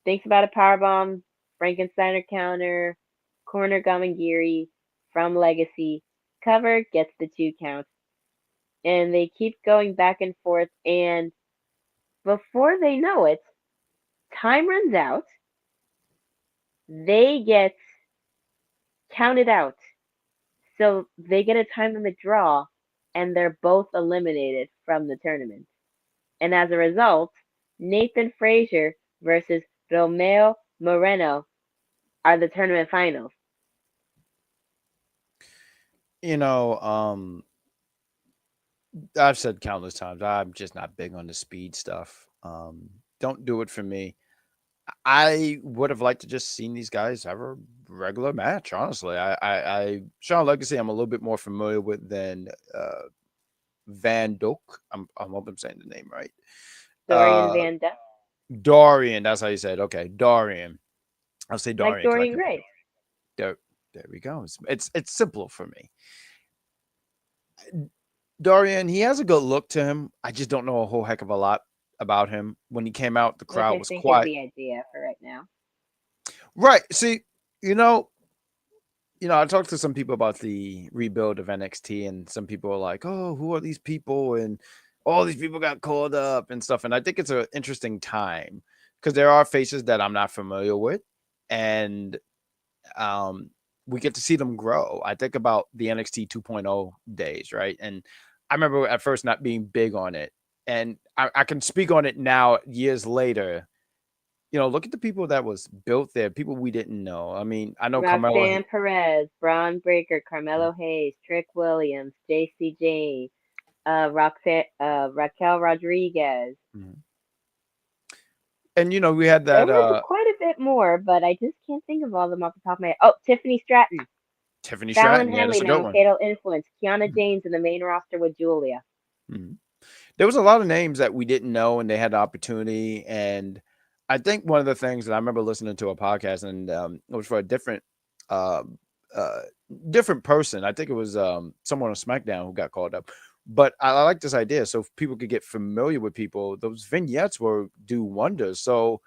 Thinks about a powerbomb, Frankensteiner counter, corner Gamangiri from Legacy. Cover gets the 2 count. And they keep going back and forth. And before they know it, time runs out. They get counted out. So they get a time limit draw. And they're both eliminated from the tournament. And as a result, Nathan Frazier versus Romeo Moreno are the tournament finals. you know, um, I've said countless times, I'm just not big on the speed stuff. Don't do it for me. I would have liked to just seen these guys have a regular match. Honestly, I Sean Legacy, I'm a little bit more familiar with than Van Duk. I hope I'm saying the name right. Dorian Uh, Van Dux, Dorian. That's how you say it. Okay, Dorian. I'll say like Dorian because I Dorian can. Gray. There, there we go. It's simple for me. Dorian, he has a good look to him. I just don't know a whole heck of a lot about him. When he came out, the Which crowd I was think is quiet. the idea for right now. Right. See, you know, I talked to some people about the rebuild of NXT, and some people are like, "Oh, who are these people?" And all these people got called up and stuff. And I think it's an interesting time because there are faces that I'm not familiar with, and um, we get to see them grow. I think about the NXT 2.0 days, right? And I remember at first not being big on it, and I can speak on it now, years later. Look at the people that was built there, people we didn't know. I mean, I know Carmelo. Roxanne Perez, Braun Breaker, Carmelo Hayes, Trick Williams, JCJ, Raquel Rodriguez. Mhm. And we had There that was quite a bit more, but I just can't think of all of them off the top of my head. Oh, Tiffany Stratton, Tiffany Fallon Stratton. Yeah, that's Henley a good now in one. Fatal Influence, Kiana Mhm. James in the main roster with Julia. Mhm. There was a lot of names that we didn't know, and they had the opportunity. And I think one of the things that I remember listening to a podcast, and it was for a um, uh, different person. I think it was someone on SmackDown who got called up. But I like this idea, so if people could get familiar with people, those vignettes will do wonders. So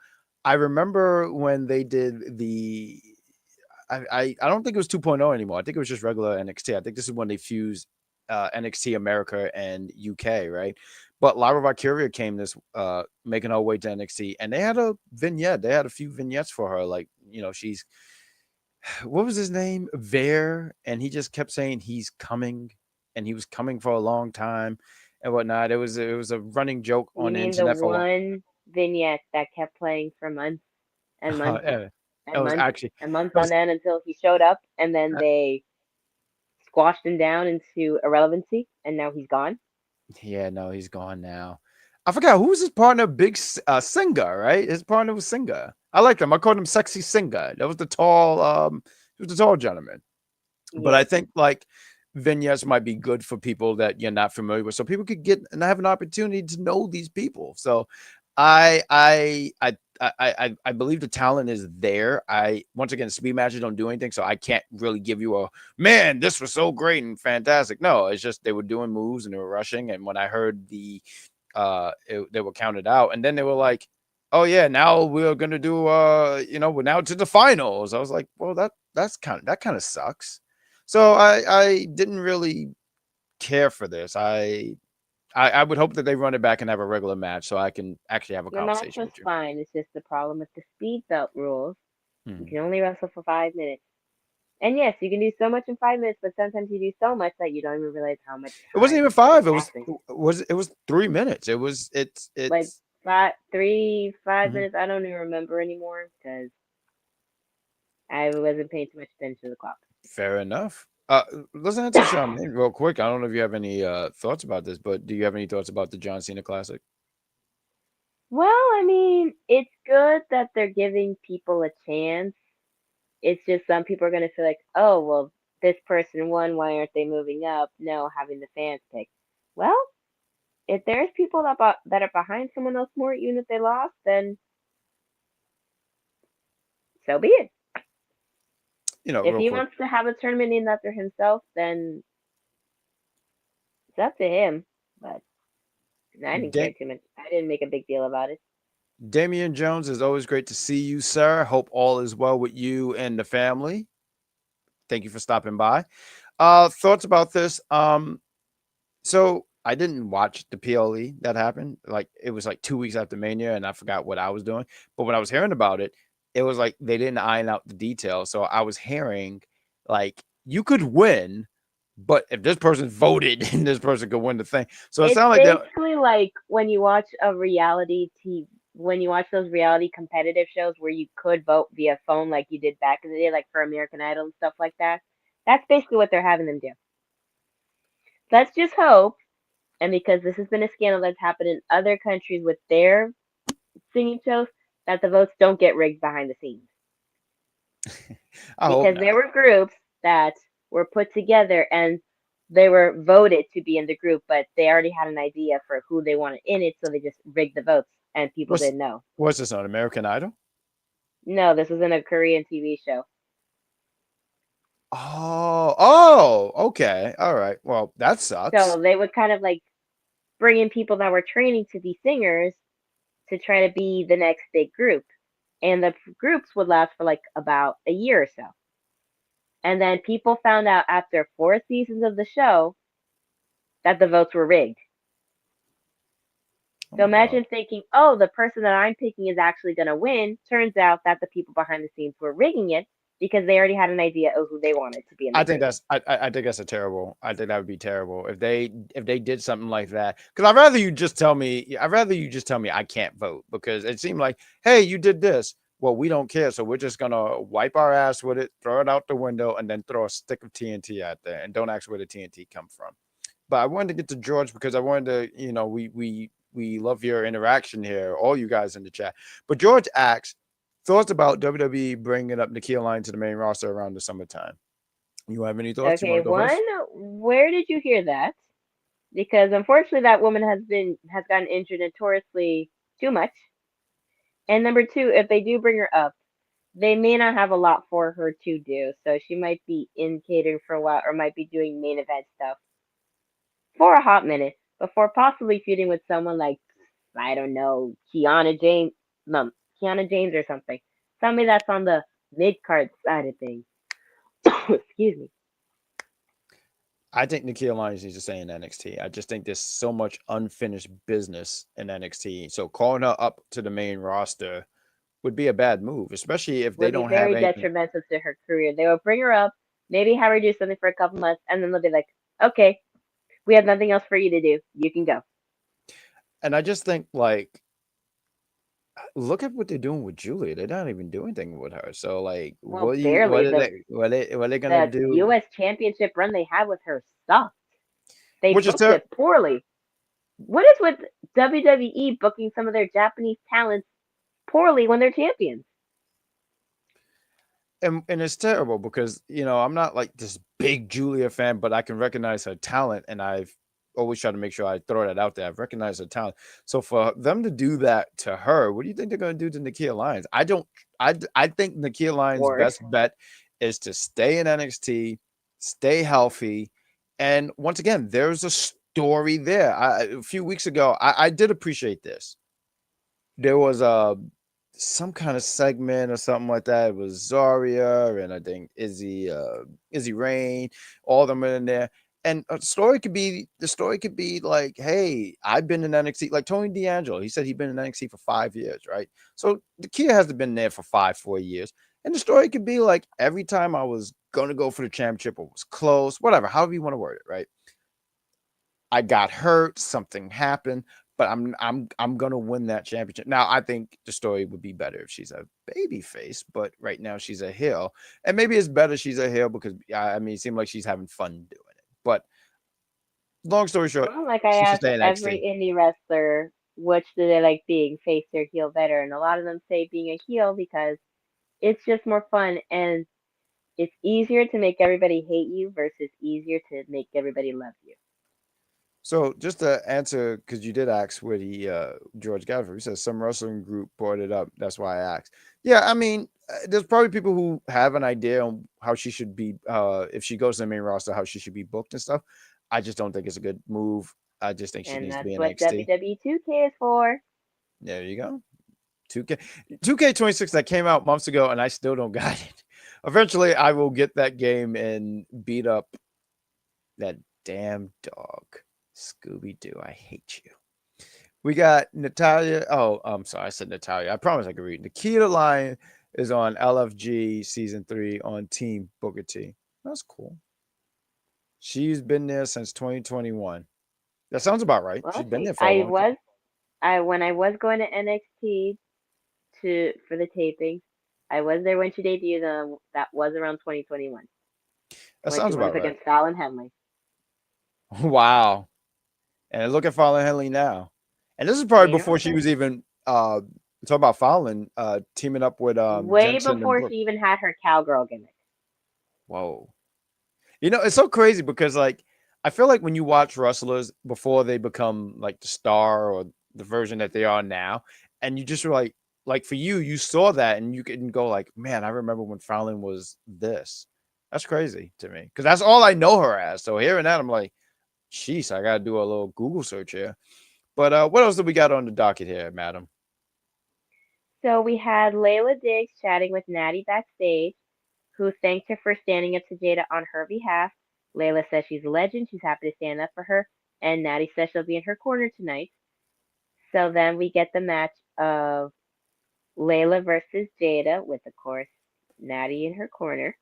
I remember when they did I don't think it was 2.0 anymore. I think it was just regular NXT. I think this is when they fused NXT America and UK, right? But Lyra Valkyria came this making her way to NXT, and they had a vignette. They had a few vignettes for her, like she's what was his name, Ver, and he just kept saying he's coming, and he was coming for a long time and whatnot. It was a running joke You on the mean the internet for a while. one vignette that kept playing for months and months Yeah, it and was months actually and months it on was end until he showed up and then they squashed him down into irrelevancy and now he's gone? Yeah, no, he's gone now. I forgot who was his partner, Singer, right? His partner was Singer. I liked him. I called him Sexy Singer. That was the tall, he was the tall gentleman. But I Yes. think like vignettes might be good for people that you're not familiar with, so people could get and have an opportunity to know these people. So I I I I believe the talent is there. I once again, speed matches don't do anything, so I can't really give you a man. This was so great and fantastic. No, it's just they were doing moves and they were rushing. And when I heard they were counted out, and then they were like, "Oh yeah, now we're gonna do we're now to the finals." I was like, "Well, that kind of sucks." So I didn't really care for this. I would hope that they run it back and have a regular match so I can actually have a The match conversation was with you. fine. It's just the problem with the speed belt rules. You Mhm. can only wrestle for 5 minutes. And yes, you can do so much in 5 minutes, but sometimes you do so much that you don't even realize how much It wasn't time even is five. It was passing. was it was 3 minutes. It was Like it's five mhm. minutes. I don't even remember anymore because I wasn't paying too much attention to the clock. Fair enough. Let's answer Charmaine real quick. I don't know if you have any thoughts about this, but do you have any thoughts about the John Cena Classic? Well, I mean, it's good that they're giving people a chance. It's just some people are going to feel like, oh, well, this person won. Why aren't they moving up? No, having the fans pick. Well, if there's people that are behind someone else more, even if they lost, then so be it. If Real he quick. wants to have a tournament named after himself, then it's up to him. But I didn't care Da- too much. I didn't make a big deal about it. Damian Jones, is always great to see you, sir. Hope all is well with you and the family. Thank you for stopping by. Thoughts about this? So I didn't watch the PLE that happened. Like it was like 2 weeks after Mania, and I forgot what I was doing. But when I was hearing about it, it was like they didn't iron out the details. So I was hearing like you could win, but if this person voted, and this person could win the thing. So it It's sounded like they. basically like when you watch a reality TV, when you watch those reality competitive shows where you could vote via phone like you did back in the day, like for American Idol and stuff like that. That's basically what they're having them do. Let's just hope, and because this has been a scandal that's happened in other countries with their singing shows, that the votes don't get rigged behind the scenes. I hope Because not. there were groups that were put together and they were voted to be in the group, but they already had an idea for who they wanted in it, so they just rigged the votes and people What's didn't know. what's this on American Idol? No, this was in a Korean TV show. Oh, okay, all right. Well, that sucks. So they would kind of like bring in people that were training to be singers to try to be the next big group. And the groups would last for like about a year or so. And then people found out after 4 seasons of the show that the votes were rigged. Oh So my god. imagine thinking, oh, the person that I'm picking is actually going to win. Turns out that the people behind the scenes were rigging it because they already had an idea of who they wanted to be in the I think tournament. that's I think that's a terrible. I think that would be terrible if they did something like that. Because I'd rather you just tell me. I'd rather you just tell me I can't vote because it seemed like, hey, you did this. Well, we don't care, so we're just gonna wipe our ass with it, throw it out the window, and then throw a stick of TNT out there, and don't ask where the TNT come from. But I wanted to get to George because I wanted to, we love your interaction here, all you guys in the chat. But George asks thoughts about WWE bringing up Nikhil Line to the main roster around the summertime. You have any thoughts? You want Okay, to go one, first? where did you hear that? Because unfortunately, that woman has gotten injured notoriously too much. And number two, if they do bring her up, they may not have a lot for her to do, so she might be in catering for a while, or might be doing main event stuff for a hot minute before possibly feuding with someone like, I don't know, no, Kiana James or something. Somebody that's on the mid card side of things. Excuse me. I think Nikhil Lyons needs to stay in NXT. I just think there's so much unfinished business in NXT. So calling her up to the main roster would be a bad move, especially if they Would be don't have very anything. detrimental to her career. They will bring her up, maybe have her do something for a couple months, and then they'll be like, okay, we have nothing else for you to do. You can go. And I just think like look at what they're doing with Julia. They're not even doing anything with her. So like Well, barely. what are they gonna The do? U.S. Championship run they had with her sucked. They Which is booked it poorly. What is with WWE booking some of their Japanese talents poorly when they're champions? and it's terrible because I'm not like this big Julia fan, but I can recognize her talent, and I've always tried to make sure I throw that out there. I've recognized her talent, so for them to do that to her, what do you think they're going to do to Nikia Lyons? I don't. I think Nikia Lyons' Worse. best bet is to stay in NXT, stay healthy, and once again, there's a story there. A few weeks ago, I did appreciate this. There was some kind of segment or something like that. It was Zaria and I think Izzy Rain, all of them are in there. And the story could be like, hey, I've been in NXT, like Tony D'Angelo. He said he'd been in NXT for 5 years, right? So the Kia hasn't been there for 4 years. And the story could be like every time I was gonna go for the championship or was close, whatever, however you want to word it, right? I got hurt, something happened, but I'm gonna win that championship. Now I think the story would be better if she's a baby face, but right now she's a heel. And maybe it's better she's a heel because I mean it seemed like she's having fun doing it. But long story short, Well, like I she should asked stay in every NXT. indie wrestler, which do they like being, face or heel better? And a lot of them say being a heel because it's just more fun and it's easier to make everybody hate you versus easier to make everybody love you. So just to answer, because you did ask where the George got it from, he says some wrestling group brought it up. That's why I asked. Yeah, I mean, there's probably people who have an idea on how she should be, if she goes to the main roster, how she should be booked and stuff. I just don't think it's a good move. I just think she And needs to be that's in what NXT. WWE 2K is for. There you go. 2K, 2K26 that came out months ago, and I still don't got it. Eventually, I will get that game and beat up that damn dog, Scooby Doo. I hate you. We got Natalia. Oh, I'm sorry. I said Natalia. I promise I can read. Nikita Lion is on LFG season 3 on Team Booker T. That's cool. She's been there since 2021. That sounds about right. Well, She's been see, there for a long time. I when I was going to NXT for the tapings, I was there when she debuted. That was around 2021 That when she sounds went up about right. against Fallon Henley. Wow. And look at Fallon Henley now. And this is probably Main before she roster. was even talk about Fallon teaming up with Way Jensen and before she Brooke. even had her cowgirl gimmick. Whoa. It's so crazy because like I feel like when you watch wrestlers before they become like the star or the version that they are now, and you just were like for you, you saw that and you can go like, man, I remember when Fallon was this. That's crazy to me because that's all I know her as. So hearing that, I'm like, sheesh, I gotta do a little Google search here. But what else do we got on the docket here, madam? So we had Layla Diggs chatting with Natty backstage, who thanked her for standing up to Jada on her behalf. Layla says she's a legend. She's happy to stand up for her. And Natty says she'll be in her corner tonight. So then we get the match of Layla versus Jada with, of course, Natty in her corner.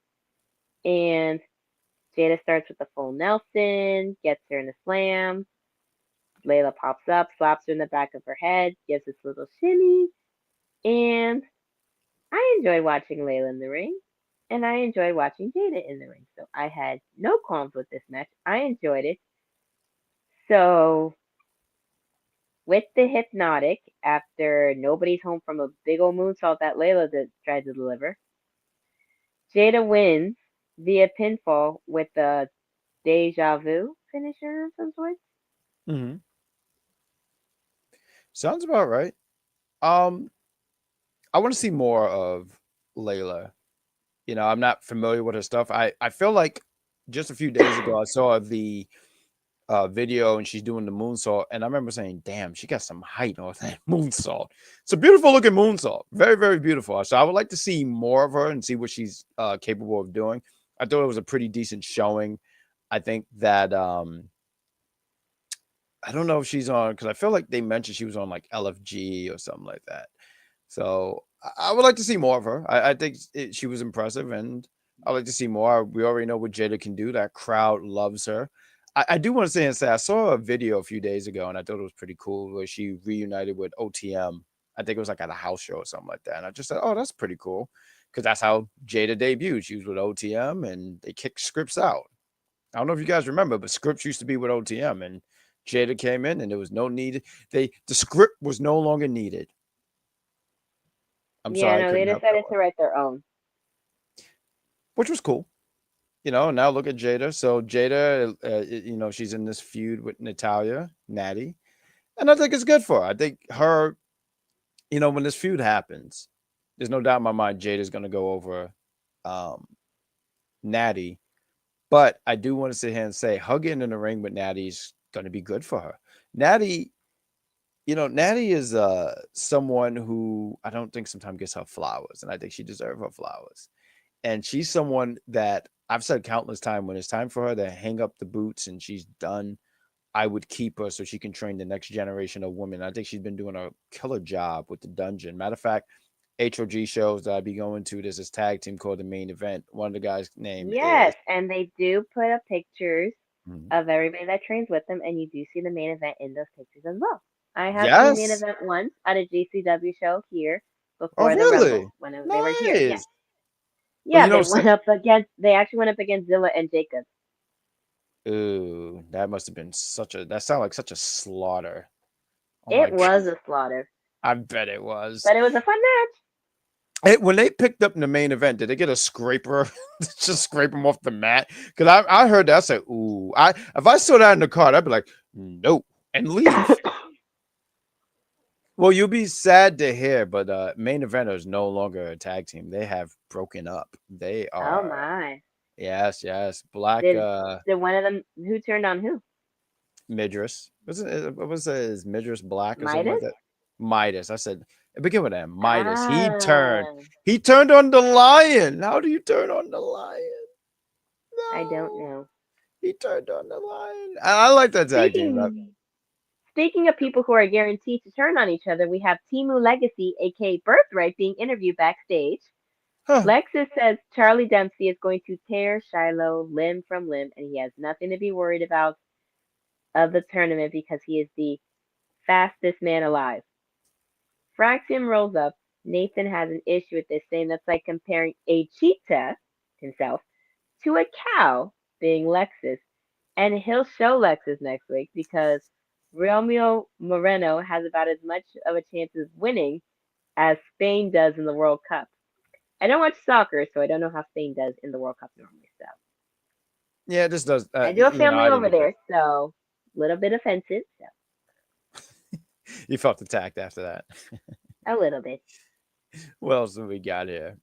And Jada starts with the full Nelson, gets her in a slam. Layla pops up, slaps her in the back of her head, gives this little shimmy. And I enjoy watching Layla in the ring. And I enjoy watching Jada in the ring. So I had no qualms with this match. I enjoyed it. So with the hypnotic, after nobody's home from a big old moonsault that Layla tried to deliver, Jada wins via pinfall with a deja vu finisher of some sort. Hmm. Sounds about right. Um, I want to see more of Layla. I'm not familiar with her stuff. I feel like just a few days ago I saw the video and she's doing the moonsault, and I remember saying, "Damn, she got some height on that moonsault." It's a beautiful looking moonsault, very very beautiful. So I would like to see more of her and see what she's capable of doing. I thought it was a pretty decent showing. I think that I don't know if she's on because I feel like they mentioned she was on like LFG or something like that. So I would like to see more of her. I think she was impressive, and I like to see more. We already know what Jada can do. That crowd loves her. I do want to say and say I saw a video a few days ago, and I thought it was pretty cool where she reunited with OTM. I think it was like at a house show or something like that. And I just said, "Oh, that's pretty cool," because that's how Jada debuted. She was with OTM, and they kicked Scripps out. I don't know if you guys remember, but Scripps used to be with OTM, and Jada came in, and there was no need. The script was no longer needed. I'm Yeah, sorry, I no, they couldn't help that decided one, to write their own. which was cool. Now look at Jada. So Jada, she's in this feud with Natalia, Natty, and I think it's good for her. I think her, when this feud happens, there's no doubt in my mind Jada's going to go over um, Natty. But I do want to sit here and say, her getting in the ring with Natty's going to be good for her. Natty, Natty is someone who I don't think sometimes gets her flowers, and I think she deserves her flowers. And she's someone that I've said countless times when it's time for her to hang up the boots and she's done, I would keep her so she can train the next generation of women. I think she's been doing a killer job with the dungeon. Matter of fact, HOG shows that I'd be going to, there's this tag team called the Main Event. One of the guys' name Yes, is and they do put up pictures Mhm. of everybody that trains with them, and you do see the main event in those pictures as well. I have seen main Yes. event once at a GCW show here Oh, before the really? Rumble when they were here. Yes, Nice. Well, yeah, they went up against. They actually went up against Zilla and Jacob. ooh, that must have been that sounded like such a slaughter. Oh my It God. was a slaughter, I bet it was. but it was a fun match. Hey, when they picked up in the main event, did they get a scraper? Just scrape them off the mat? Because I heard that. I said, ooh. If I saw that in the card, I'd be like, no, and leave. Well, you'll be sad to hear, but main eventer is no longer a tag team. They have broken up. They Oh are, my! yes, yes. Black Did did one of them who turned on who? Midris. What was it? Is Midris black or something like Midas? that? Midas. I said, begin with that. Midas. He turned. Ah, He turned on the lion. How do you turn on the lion? I don't No. know. He turned on the lion. I like that tag team. Speaking of people who are guaranteed to turn on each other, we have Timu Legacy, aka Birthright, being interviewed backstage. Huh. Lexus says Charlie Dempsey is going to tear Shiloh limb from limb, and he has nothing to be worried about of the tournament because he is the fastest man alive. Fraxium rolls up. Nathan has an issue with this, saying that's like comparing a cheetah himself to a cow, being Lexus, and he'll show Lexus next week because Romeo Moreno has about as much of a chance of winning as Spain does in the World Cup. I don't watch soccer, so I don't know how Spain does in the World Cup normally. So Yeah, this does. I do have family I over didn't either. there, so a little bit offensive. So You felt attacked after that. a little bit. What else have we got here?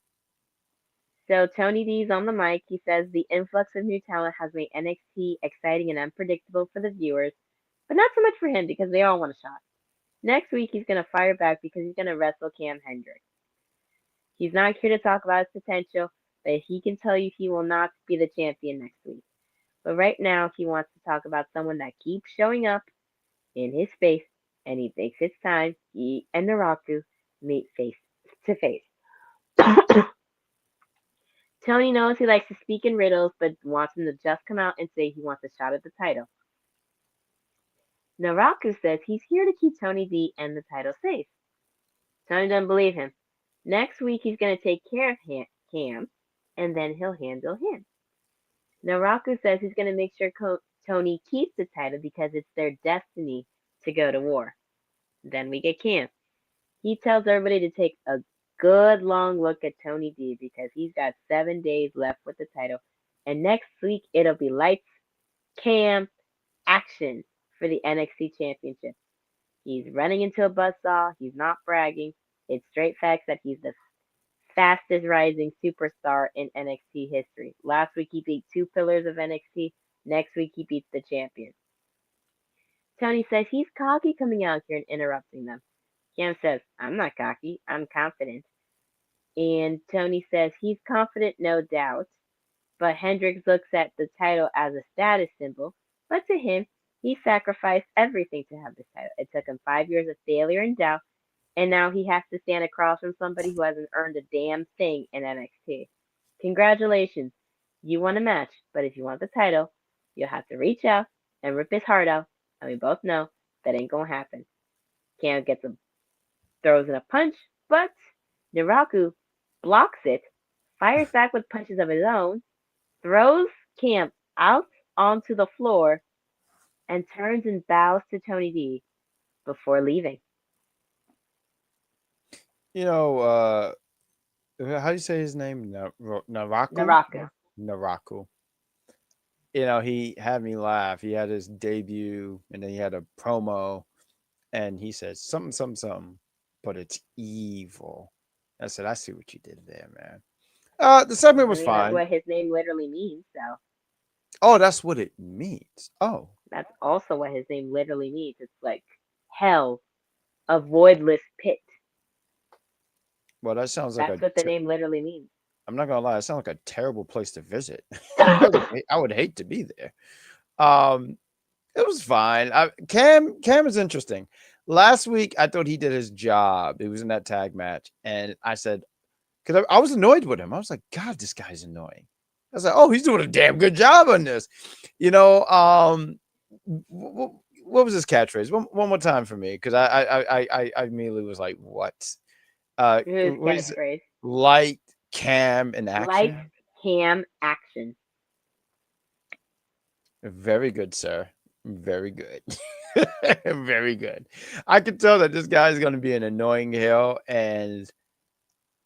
So Tony D's on the mic. He says the influx of new talent has made NXT exciting and unpredictable for the viewers, but not so much for him because they all want a shot. Next week he's gonna fire back because he's gonna wrestle Cam Hendricks. He's not here to talk about his potential, but he can tell you he will not be the champion next week. But right now he wants to talk about someone that keeps showing up in his space, and he thinks it's time he and Naraku meet face to face. Tony knows he likes to speak in riddles, but wants him to just come out and say he wants a shot at the title. Naraku says he's here to keep Tony D and the title safe. Tony doesn't believe him. Next week he's going to take care of Cam, and then he'll handle him. Naraku says he's going to make sure Tony keeps the title because it's their destiny to go to war. Then we get Cam. He tells everybody to take a good long look at Tony D because he's got 7 days left with the title. And next week it'll be lights, Cam, action for the NXT Championship. He's running into a buzzsaw. He's not bragging. It's straight facts that he's the fastest rising superstar in NXT history. Last week he beat two pillars of NXT. Next week he beats the champion. Tony says he's cocky coming out here and interrupting them. Cam says, I'm not cocky, I'm confident. And Tony says he's confident, no doubt. But Hendricks looks at the title as a status symbol. But to him, he sacrificed everything to have this title. It took him 5 years of failure and doubt, and now he has to stand across from somebody who hasn't earned a damn thing in NXT. Congratulations, you won a match, but if you want the title, you'll have to reach out and rip his heart out, and we both know that ain't gonna happen. Cam throws in a punch, but Naraku blocks it, fires back with punches of his own, throws Cam out onto the floor, and turns and bows to Tony D before leaving. You know, how do you say his name? Naraku? Naraku. Naraku. You know, he had me laugh. He had his debut, and then he had a promo, and he said something, something, something, but it's evil. I said, I see what you did there, man. The segment I was mean, that's fine. what his name literally means, so Oh, that's what it means. Oh, that's also what his name literally means. It's like hell, a voidless pit. well, that sounds like That's what the name literally means. I'm not gonna lie, it sounds like a terrible place to visit. I would hate to be there. Um, it was fine. Cam is interesting. Last week, I thought he did his job. He was in that tag match, and I said, because I was annoyed with him. I was like, God, this guy's annoying. I was like, oh, he's doing a damn good job on this. You know, what was his catchphrase? One more time for me, because I immediately was like, what? His What is it? catchphrase. Light, cam, and Light, action. cam, action. Very good, sir. Very good. Very good. I can tell that this guy is going to be an annoying heel, and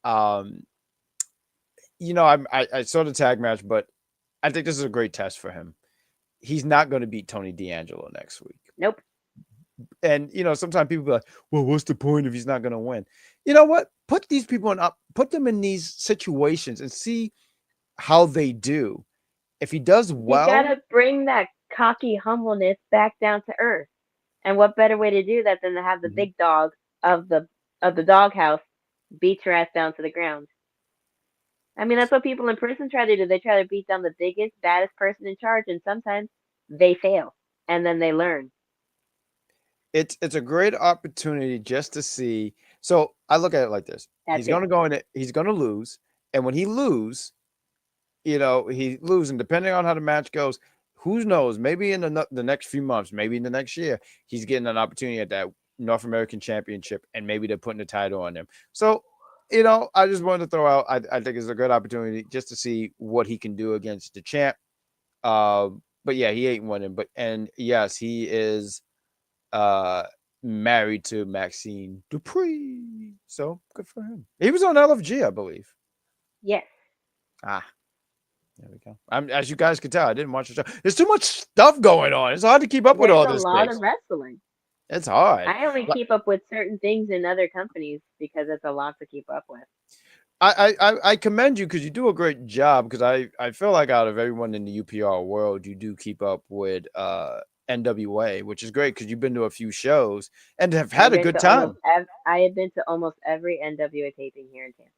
um, I saw the tag match, but I think this is a great test for him. He's not going to beat Tony D'Angelo next week. Nope. And sometimes people be like, "Well, what's the point if he's not going to win?" You know what? Put these people put them in these situations and see how they do. If he does You well, gotta bring that cocky humbleness back down to earth. And what better way to do that than to have the Mhm. big dog of the doghouse beat your ass down to the ground? I mean, that's what people in prison try to do. They try to beat down the biggest, baddest person in charge, and sometimes they fail, and then they learn. It's a great opportunity just to see. So I look at it like this: That's it. he's going to lose, and when he he lose, and depending on how the match goes, who knows? Maybe in the next few months, maybe in the next year, he's getting an opportunity at that North American Championship, and maybe they're putting the title on him. So, I just wanted to throw out. I think it's a good opportunity just to see what he can do against the champ. But yeah, he ain't winning. And yes, he is uh married to Maxine Dupree. So good for him. He was on LFG, I believe. Yes. Ah, there we go. As you guys can tell, I didn't watch the show. There's too much stuff going on. It's hard to keep up with There's all a this lot of things. wrestling. It's hard. I only keep up with certain things in other companies because it's a lot to keep up with. I commend you because you do a great job. Because I feel like out of everyone in the UPR world, you do keep up with NWA, which is great because you've been to a few shows and have had I've a been good to almost time. I have been to almost every NWA taping here in Tampa.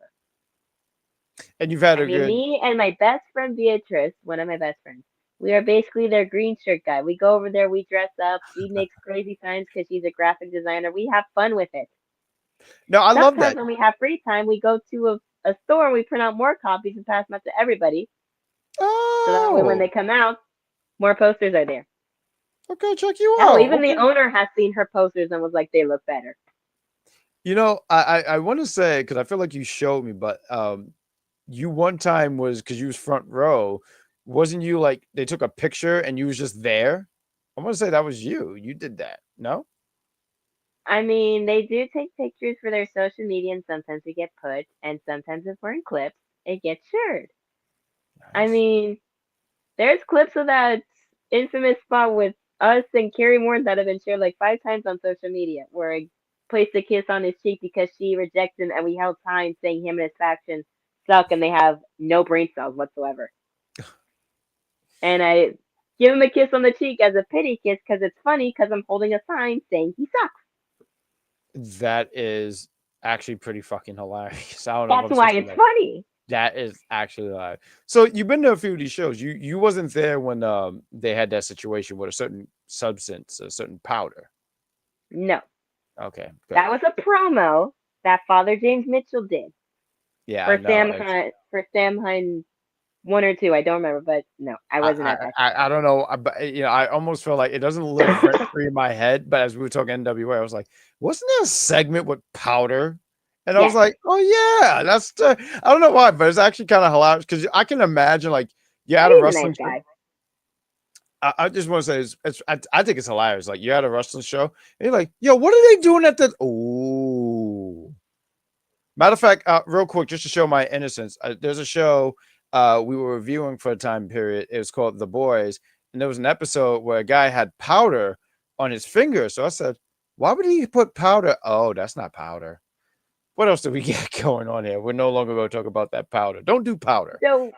And you've had I a mean, good. me and my best friend Beatrice, one of my best friends, We are basically their green shirt guy. We go over there, we dress up, we make crazy signs because she's a graphic designer. We have fun with it. No, I love Sometimes that. when we have free time, we go to a store and we print out more copies and pass them out to everybody. So that way when Oh, they come out, more posters are there. okay, check you Hell, out. even the Okay. owner has seen her posters and was like, they look better. I want to say because I feel like you showed me, but you one time was because you was front row, wasn't you like they took a picture and you was just there? I want to say that was you. You did that. No? I mean, they do take pictures for their social media, and sometimes we get put, and sometimes if we're in clips, it gets shared. I Nice. mean, there's clips of that infamous spot with us and Carrie Moore that have been shared like 5 times on social media, where I placed a kiss on his cheek because she rejected him, and we held time saying him and his faction suck, and they have no brain cells whatsoever. And I give him a kiss on the cheek as a pity kiss because it's funny because I'm holding a sign saying he sucks. That is actually pretty fucking hilarious. I don't know if That's I'm supposed why to it's like. funny. That is actually hilarious. So you've been to a few of these shows. You wasn't there when they had that situation with a certain substance, a certain powder. No, Okay, good. that was a promo that Father James Mitchell did Yeah, I for know. Sam Hunt 1 or 2. I don't remember, but no, I wasn't at that show. I don't know, but I almost feel like it doesn't live rent free in my head. But as we were talking NWA, I was like, wasn't there a segment with powder? And I was Yes, like, oh yeah, I don't know why, but it's actually kind of hilarious because I can imagine like you but had a he's a nice wrestling show. guy. I just want to say I think it's hilarious. Like you had a wrestling show, and you're like, yo, what are they doing at the? Oh, matter of fact, real quick, just to show my innocence, there's a show we were reviewing for a time period. It was called The Boys, and there was an episode where a guy had powder on his finger. So I said, why would he put powder? Oh, that's not powder. What else did we get going on here? We're no longer going to talk about that powder. Don't do powder. So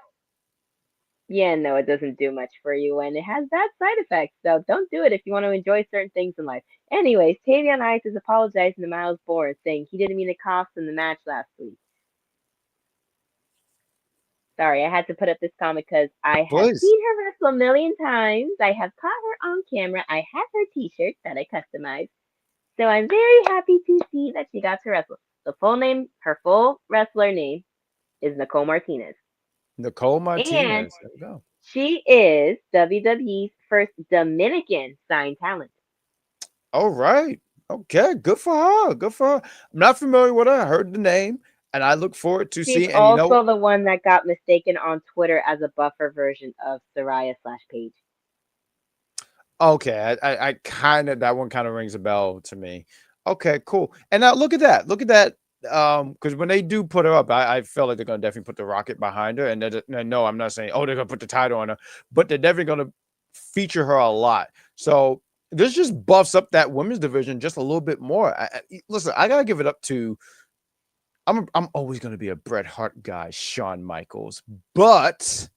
yeah, no, it doesn't do much for you, and it has bad side effects. So don't do it if you want to enjoy certain things in life. Anyways, Tavion Ice is apologizing to Miles Bourne, saying he didn't mean to cost him the match last week. Sorry, I had to put up this comment because I have Please. seen her wrestle a million times. I have caught her on camera. I have her T-shirt that I customized. So I'm very happy to see that she got to wrestle. Her full wrestler name is Nicole Martinez. Nicole And Martinez. There we go. she is WWE's first Dominican signed talent. All right. Okay. Good for her. Good for her. I'm not familiar with her. I heard the name, and I look forward to She's seeing. And also the one that got mistaken on Twitter as a buffer version of Soraya/Paige. okay, I kind of that one kind of rings a bell to me. Okay, cool. And now look at that. Look at that. Because when they do put her up, I feel like they're gonna definitely put the rocket behind her. And no, I'm not saying oh they're gonna put the title on her, but they're definitely gonna feature her a lot. So this just buffs up that women's division just a little bit more. Listen, I gotta give it up to. I'm always gonna be a Bret Hart guy, Shawn Michaels, but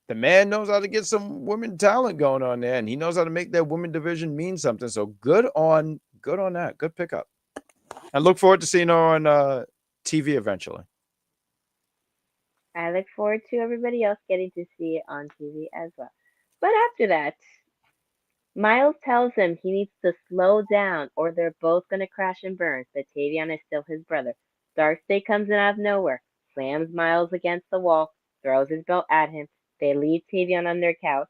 the man knows how to get some women talent going on there, and he knows how to make that women division mean something. So good on that. Good pickup. I look forward to seeing her on TV eventually. I look forward to everybody else getting to see it on TV as well. But after that, Miles tells him he needs to slow down or they're both going to crash and burn. But Tavion is still his brother. Darkseid comes in out of nowhere, slams Miles against the wall, throws his belt at him. They leave Tavion on their couch.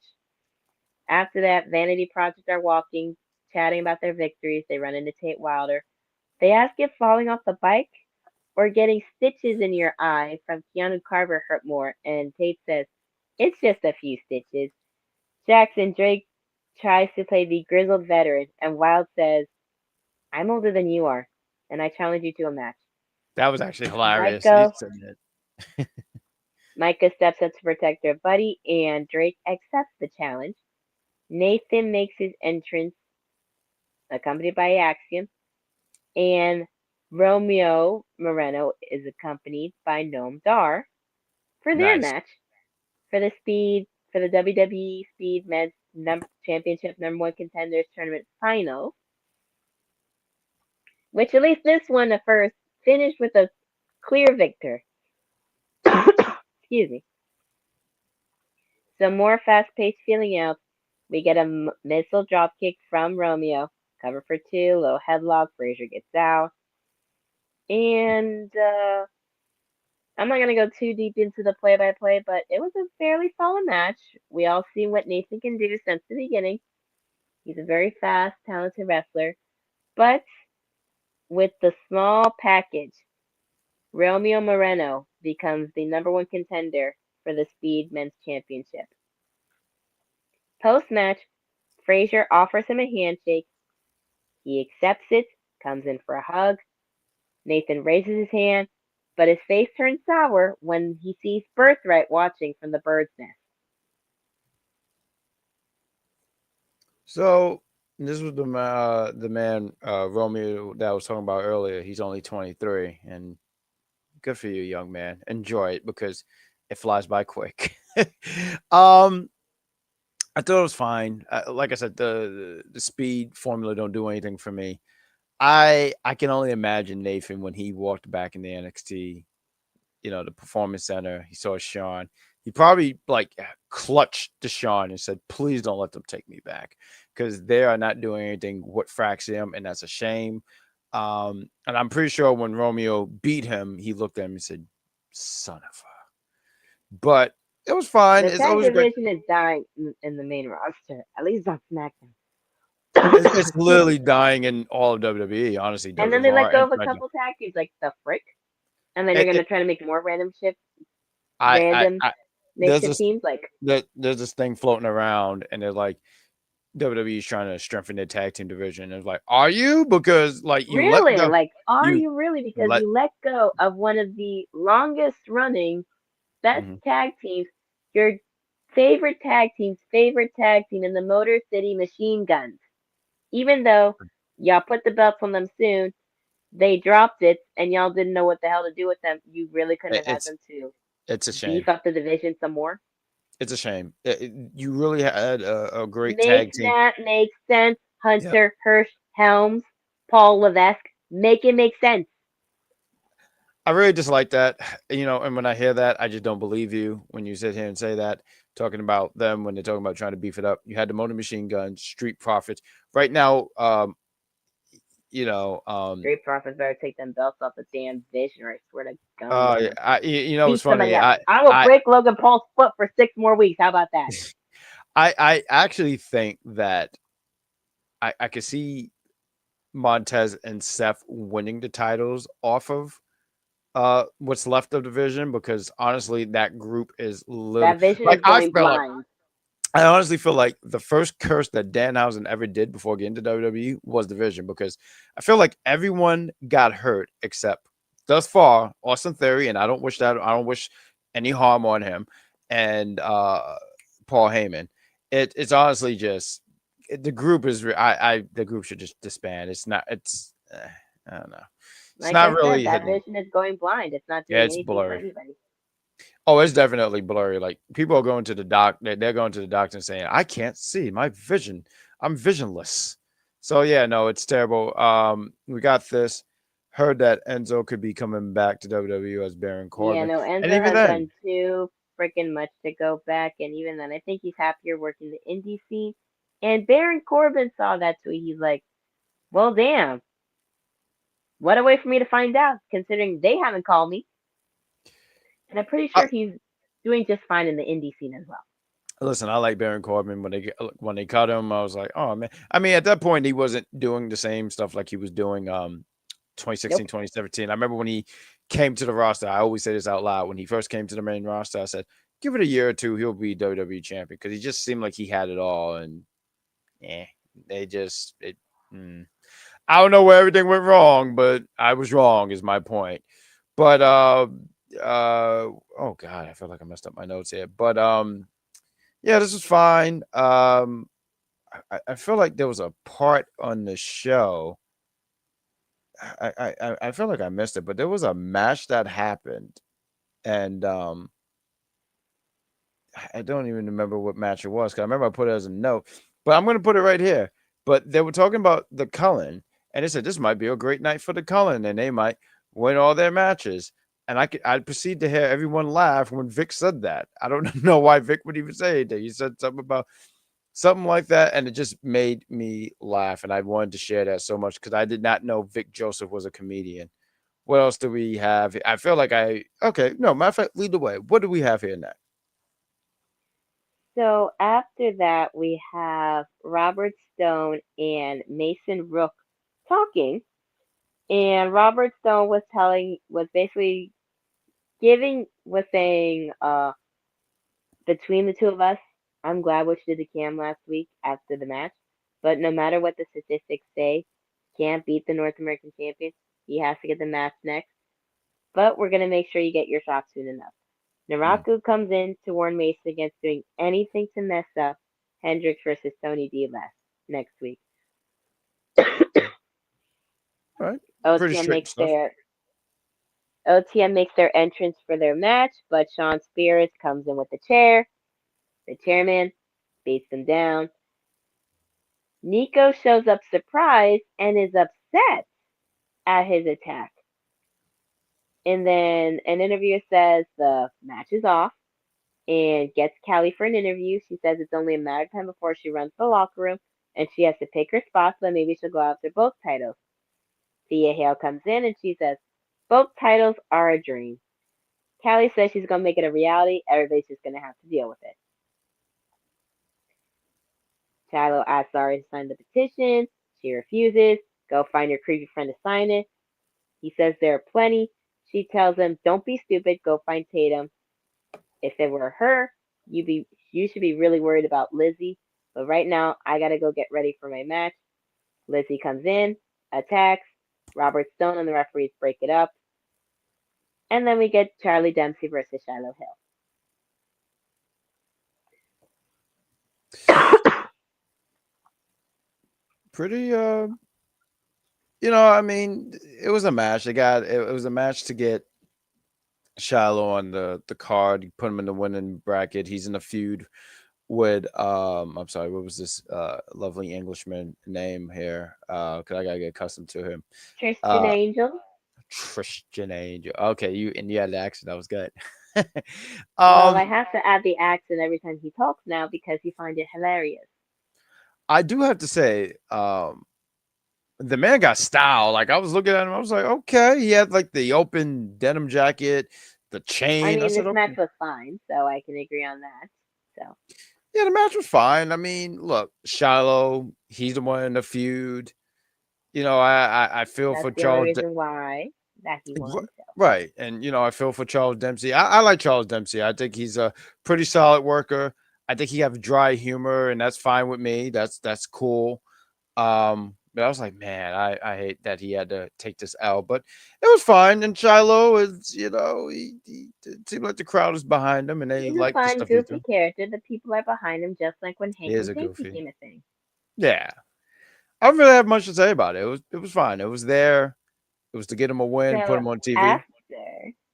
After that, Vanity Project are walking, chatting about their victories. They run into Tate Wilder. They ask if falling off the bike or getting stitches in your eye from Keanu Carver hurt more, and Tate says, it's just a few stitches. Jackson Drake tries to play the grizzled veteran, and Wild says, I'm older than you are, and I challenge you to a match. That was actually hilarious. He Micah, said that. Micah steps up to protect their buddy, and Drake accepts the challenge. Nathan makes his entrance, accompanied by Axiom, and Romeo Moreno is accompanied by Noam Dar for their Nice. match for the WWE Speed Men's Championship #1 Contenders Tournament Final, which at least this one the first finished with a clear victor. Excuse me. Some more fast-paced feeling out. We get a missile dropkick from Romeo. Cover for two, low headlock. Frazier gets out. And I'm not gonna go too deep into the play-by-play, but it was a fairly solid match. We all see what Nathan can do since the beginning. He's a very fast, talented wrestler. But with the small package, Romeo Moreno becomes the number one contender for the Speed Men's Championship. Post match, Frazier offers him a handshake. He accepts it, comes in for a hug. Nathan raises his hand, but his face turns sour when he sees Birthright watching from the bird's nest. So this was the man Romeo that I was talking about earlier. He's only 23, and good for you, young man. Enjoy it because it flies by quick. um, I thought it was fine. Like I said, the speed formula don't do anything for me. I can only imagine Nathan when he walked back in the NXT, the performance center. He saw Shawn. He probably like clutched to Shawn and said, "Please don't let them take me back, because they are not doing anything what fracks him, and that's a shame." And I'm pretty sure when Romeo beat him, he looked at him and said, "Son of a." But it was fine. The It's tag always great. division is dying in the main roster, at least on SmackDown. It's Excuse me. literally dying in all of WWE. Honestly, And then they Raw let go and of a SmackDown. couple tag teams, like the frick. And then you're It, gonna it, try to make more I, I, random I, there's makeshift this teams. Like, there's this thing floating around, and they're like WWE's trying to strengthen their tag team division. And it's like, are you? Because like you let really? go, Like, are you you really? Because let. you let go of one of the longest running, best Mhm. tag teams, your favorite tag team in the Motor City Machine Guns. Even though y'all put the belts on them soon, they dropped it and y'all didn't know what the hell to do with them. You really couldn't It- have had It's them to it's a beef shame. up the division some more. It's a shame. You really had a great Make tag team. that make sense. Yep. Hunter, Hirsch, Helms, Paul Levesque. Make it make sense. I really dislike that, and when I hear that, I just don't believe you when you sit here and say that, talking about them when they're talking about trying to beef it up. You had the Motor Machine Guns, Street Profits. Right now, you know, um, Street Profits better take them belts off the damn vision, or I swear to God, I'm yeah, gonna it's beat somebody funny. up. I will break Logan Paul's foot for 6 more weeks. How about that? I actually think that I could see Montez and Seth winning the titles off of what's left of the division, because honestly that group is literally That vision like is going blind. I honestly feel like the first curse that Danhausen ever did before getting to WWE was division, because I feel like everyone got hurt except thus far Austin Theory, and I don't wish any harm on him, and Paul Heyman. It's honestly just the group is the group should just disband. It's not I don't know. It's Like not I said, really that hitting. vision is going blind. It's not Yeah, doing it's anything for blurry. anybody. Oh, it's definitely blurry. Like people are going to the doc, they're going to the doctor and saying, "I can't see my vision. I'm visionless." So yeah, no, it's terrible. We got this. Heard that Enzo could be coming back to WWE as Baron Yeah, Corbin, no, and Enzo even has done then, too freaking much to go back, and even then, I think he's happier working the indie scene. And Baron Corbin saw that too. He's like, well, damn, what a way for me to find out, considering they haven't called me. And I'm pretty I, sure he's doing just fine in the indie scene as well. listen, I like Baron Corbin. When they cut him, I was like, oh man. I mean, at that point, he wasn't doing the same stuff like he was doing 2016, Nope. 2017. I remember when he came to the roster. I always say this out loud. When he first came to the main roster, I said, give it a year or two, he'll be WWE champion, because he just seemed like he had it all. And eh, they just it. mm. I don't know where everything went wrong, but I was wrong. Is my point. But oh god, I feel like I messed up my notes here. But yeah, this was fine. I feel like there was a part on the show. I feel like I missed it, but there was a match that happened, and I don't even remember what match it was, because I remember I put it as a note, but I'm going to put it right here. But they were talking about the Cullen, and they said this might be a great night for the Cullen, and they might win all their matches. And I proceed to hear everyone laugh when Vic said that. I don't know why Vic would even say it. He said something about something like that, and it just made me laugh. And I wanted to share that so much because I did not know Vic Joseph was a comedian. What else do we have? I feel like okay. No, matter of fact, lead the way. What do we have here next? So after that, we have Robert Stone and Mason Rook talking, and Robert Stone was basically was saying, between the two of us, I'm glad what you did to Cam last week after the match, but no matter what the statistics say, can't beat the North American champion. He has to get the match next, but we're gonna make sure you get your shot soon enough. Mm. Naraku comes in to warn Mason against doing anything to mess up Hendricks versus Tony D next week. All right, pretty OTM straight makes stuff. their entrance for their match, but Shawn Spears comes in with the chair. The chairman beats them down. Niko shows up surprised and is upset at his attack. And then an interviewer says the match is off and gets Callie for an interview. She says it's only a matter of time before she runs the locker room and she has to pick her spots, but maybe she'll go after both titles. Thea Hale comes in and she says, both titles are a dream. Callie says she's going to make it a reality. Everybody's just going to have to deal with it. Shiloh asks Zara to sign the petition. She refuses. Go find your creepy friend to sign it. He says there are plenty. She tells him, don't be stupid. Go find Tatum. If it were her, you should be really worried about Lizzie. But right now, I gotta go get ready for my match. Lizzie comes in, attacks. Robert Stone and the referees break it up. And then we get Charlie Dempsey versus Shiloh Hill. Pretty I mean, it was a match. It was a match to get Shiloh on the card. You put him in the winning bracket. He's in a feud with I'm sorry, what was this lovely Englishman name here? Cause I gotta get accustomed to him. Tristan Uh Angel. Christian Angel. Okay, you had the accent, that was good. Well, I um have to add the accent every time he talks now because you find it hilarious. I do have to say, the man got style. Like I was looking at him, I was like, okay. He had like the open denim jacket, the I chain. I mean, said, this match okay. was fine, so I can agree on that. So Yeah, the match was fine. I mean, look, Shiloh, he's the one in the feud. I feel that's for the only Charles. reason why that he won. So Right, and I feel for Charles Dempsey. I like Charles Dempsey. I think he's a pretty solid worker. I think he have dry humor, and that's fine with me. That's cool. But I was like, man, I hate that he had to take this L, but it was fine. And Shiloh is, it seemed like the crowd is behind him, and they he's a like the fun, stuff he's goofy doing. character. The people are behind him, just like when He Hank is and a Tank goofy. became a thing. Yeah, I don't really have much to say about it. It was fine. It was there. It was to get him a win, put So him on TV. after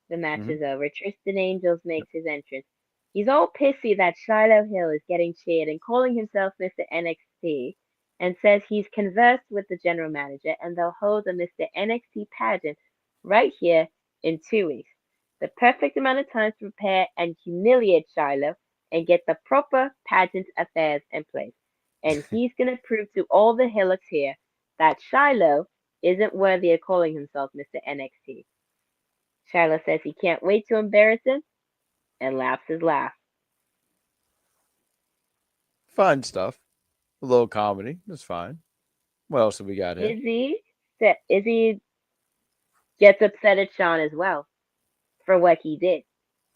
the match Hmm. is over, Tristan Angels makes his entrance. He's all pissy that Shiloh Hill is getting cheered and calling himself Mr. NXT and says he's conversed with the general manager and they'll hold a Mr. NXT pageant right here in 2 weeks. The perfect amount of time to prepare and humiliate Shiloh and get the proper pageant affairs in place. And he's going to prove to all the Hillocks here that Shiloh isn't worthy of calling himself Mr. NXT. Shiloh says he can't wait to embarrass him and laughs his laugh. Fine stuff. A little comedy. That's fine. What else have we got here? Izzy gets upset at Shawn as well for what he did.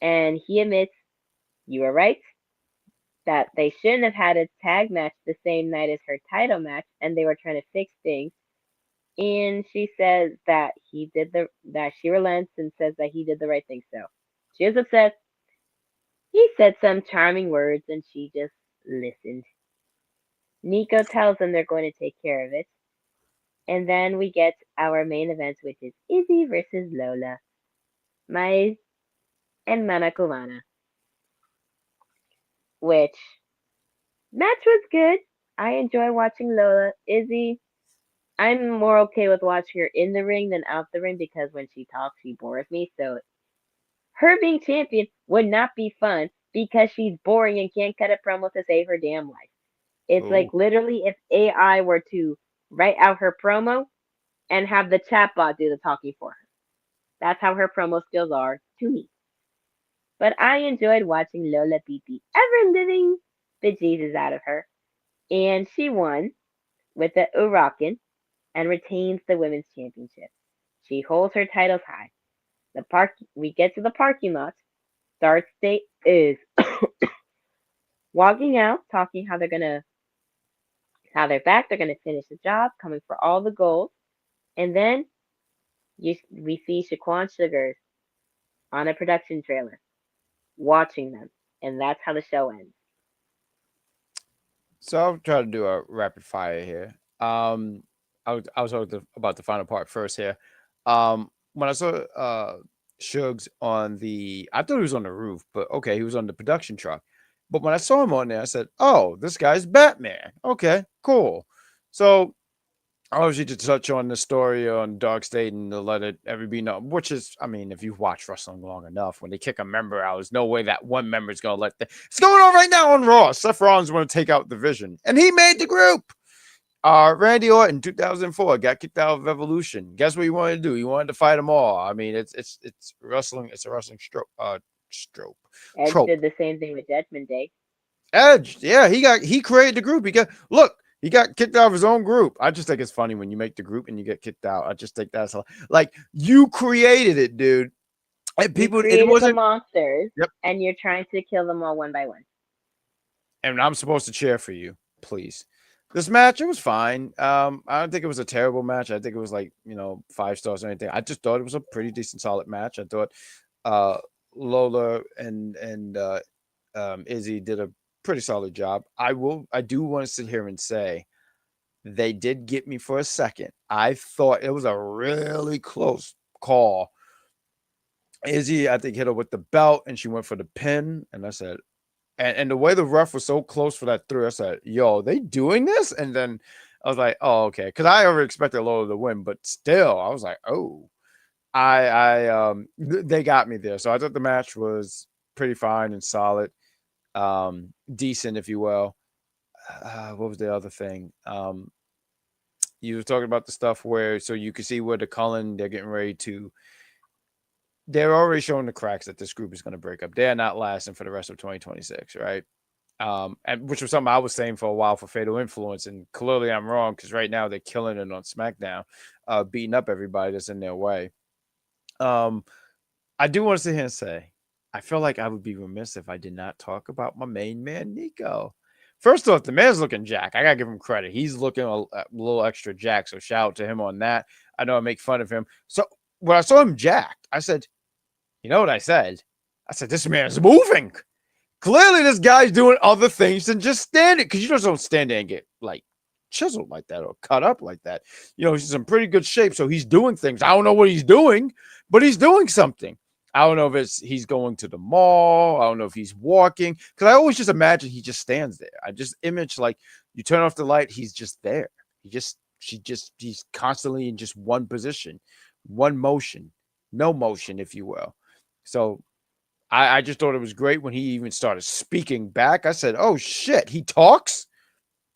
And he admits, you were right, that they shouldn't have had a tag match the same night as her title match and they were trying to fix things. And she says that she relents and says that he did the right thing. So she was upset. He said some charming words and she just listened. Niko tells them they're going to take care of it. And then we get our main event, which is Izzy versus Lola, Mai and Manakuvana, which match was good. I enjoy watching Lola. Izzy, I'm more okay with watching her in the ring than out the ring because when she talks, she bores me. So Her being champion would not be fun because she's boring and can't cut a promo to save her damn life. It's like Oh, literally if AI were to write out her promo and have the chatbot do the talking for her. That's how her promo skills are to me. But I enjoyed watching Lola beat the ever living bejesus out of her, and she won with the Urakan and retains the women's championship. She holds her titles high. We get to the parking lot. Start State is walking out, talking how they're back, they're gonna finish the job, coming for all the gold, and then we see Shaquan Sugars on a production trailer watching them, and that's how the show ends. so I'll try to do a rapid fire here. I was talking about the final part first here. When I saw Shugs on I thought he was on the roof, but okay, he was on the production truck. But when I saw him on there, I said, "Oh, this guy's Batman." Okay, cool. So obviously to touch on the story on Dark State and to let it ever be known, which is, I mean, if you've watched wrestling long enough, when they kick a member out, there's no way that one member is going to it's going on right now on Raw. Seth Rollins want to take out the Vision, and he made the group. Randy Orton, 2004, got kicked out of Evolution. Guess what he wanted to do? He wanted to fight them all. I mean, it's wrestling. It's a wrestling Edge trope. did the same thing with Judgment Day. Edge, yeah, he created the group. He got kicked out of his own group. I just think it's funny when you make the group and you get kicked out. I just think that's like you created it, dude. And You people, it created the wasn't. monsters, Yep. and you're trying to kill them all one by one. And I'm supposed to cheer for you, please. This match, it was fine. I don't think it was a terrible match. I think it was like 5 stars or anything. I just thought it was a pretty decent, solid match. I thought uh, Lola and Izzy did a pretty solid job. I do want to sit here and say they did get me for a second. I thought it was a really close call. Izzy, I think, hit her with the belt and she went for the pin. And I said, and the way the ref was so close for that 3, I said, yo, they doing this? And then I was like, oh, okay. Because I already expected Lola to win, but still, I was like, oh, they got me there. So I thought the match was pretty fine and solid, decent, if you will. What was the other thing? You were talking about the stuff where, so you can see where the Culling, they're getting ready to, they're already showing the cracks that this group is going to break up. They're not lasting for the rest of 2026, right? And which was something I was saying for a while for Fatal Influence, and clearly I'm wrong because right now they're killing it on SmackDown, beating up everybody that's in their way. I do want to sit here and say, I feel like I would be remiss if I did not talk about my main man, Niko. First off, the man's looking jack. I gotta give him credit. He's looking a little extra jack, so shout out to him on that. I know I make fun of him. So when I saw him jacked, I said, you know what I said? I said, this man's moving. Clearly, this guy's doing other things than just standing, because you just don't stand there and get like chiseled like that or cut up like that. He's in pretty good shape, so he's doing things. I don't know what he's doing, but he's doing something. I don't know if he's going to the mall. I don't know if he's walking, because I always just imagine he just stands there. I just image like you turn off the light, he's just there. He's constantly in just one position, one motion, no motion, if you will. So I just thought it was great when he even started speaking back. I said, oh shit, he talks?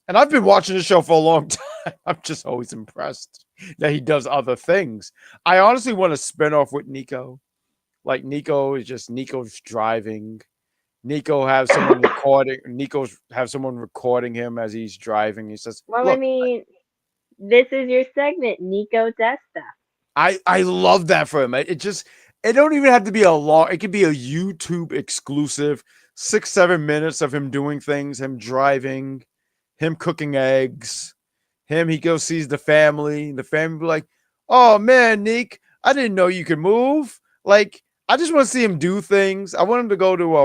And I've been watching the show for a long time. I'm just always impressed that he does other things. I honestly want to spin off with Niko. Like Niko's driving. Niko's have someone recording him as he's driving. He says, Well, I look, mean, this is your segment, Niko does stuff. I love that for him. It don't even have to be a long, it could be a YouTube exclusive, 6-7 minutes of him doing things, him driving, him cooking eggs, he goes sees the family be like, oh man, Nick, I didn't know you could move. Like, I just want to see him do things. I want him to go to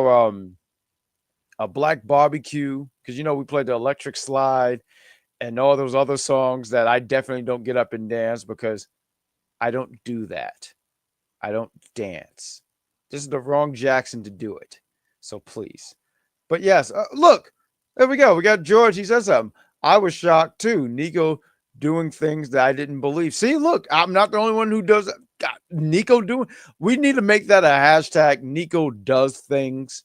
a black barbecue, because we played the electric slide and all those other songs that I definitely don't get up and dance, because I don't do that. I don't dance. This is the wrong Jackson to do it. So please. But yes, look, there we go. We got George. He says something. I was shocked too. Niko doing things that I didn't believe. See, look, I'm not the only one who does it. God, Niko doing. We need to make that a hashtag. Niko does things.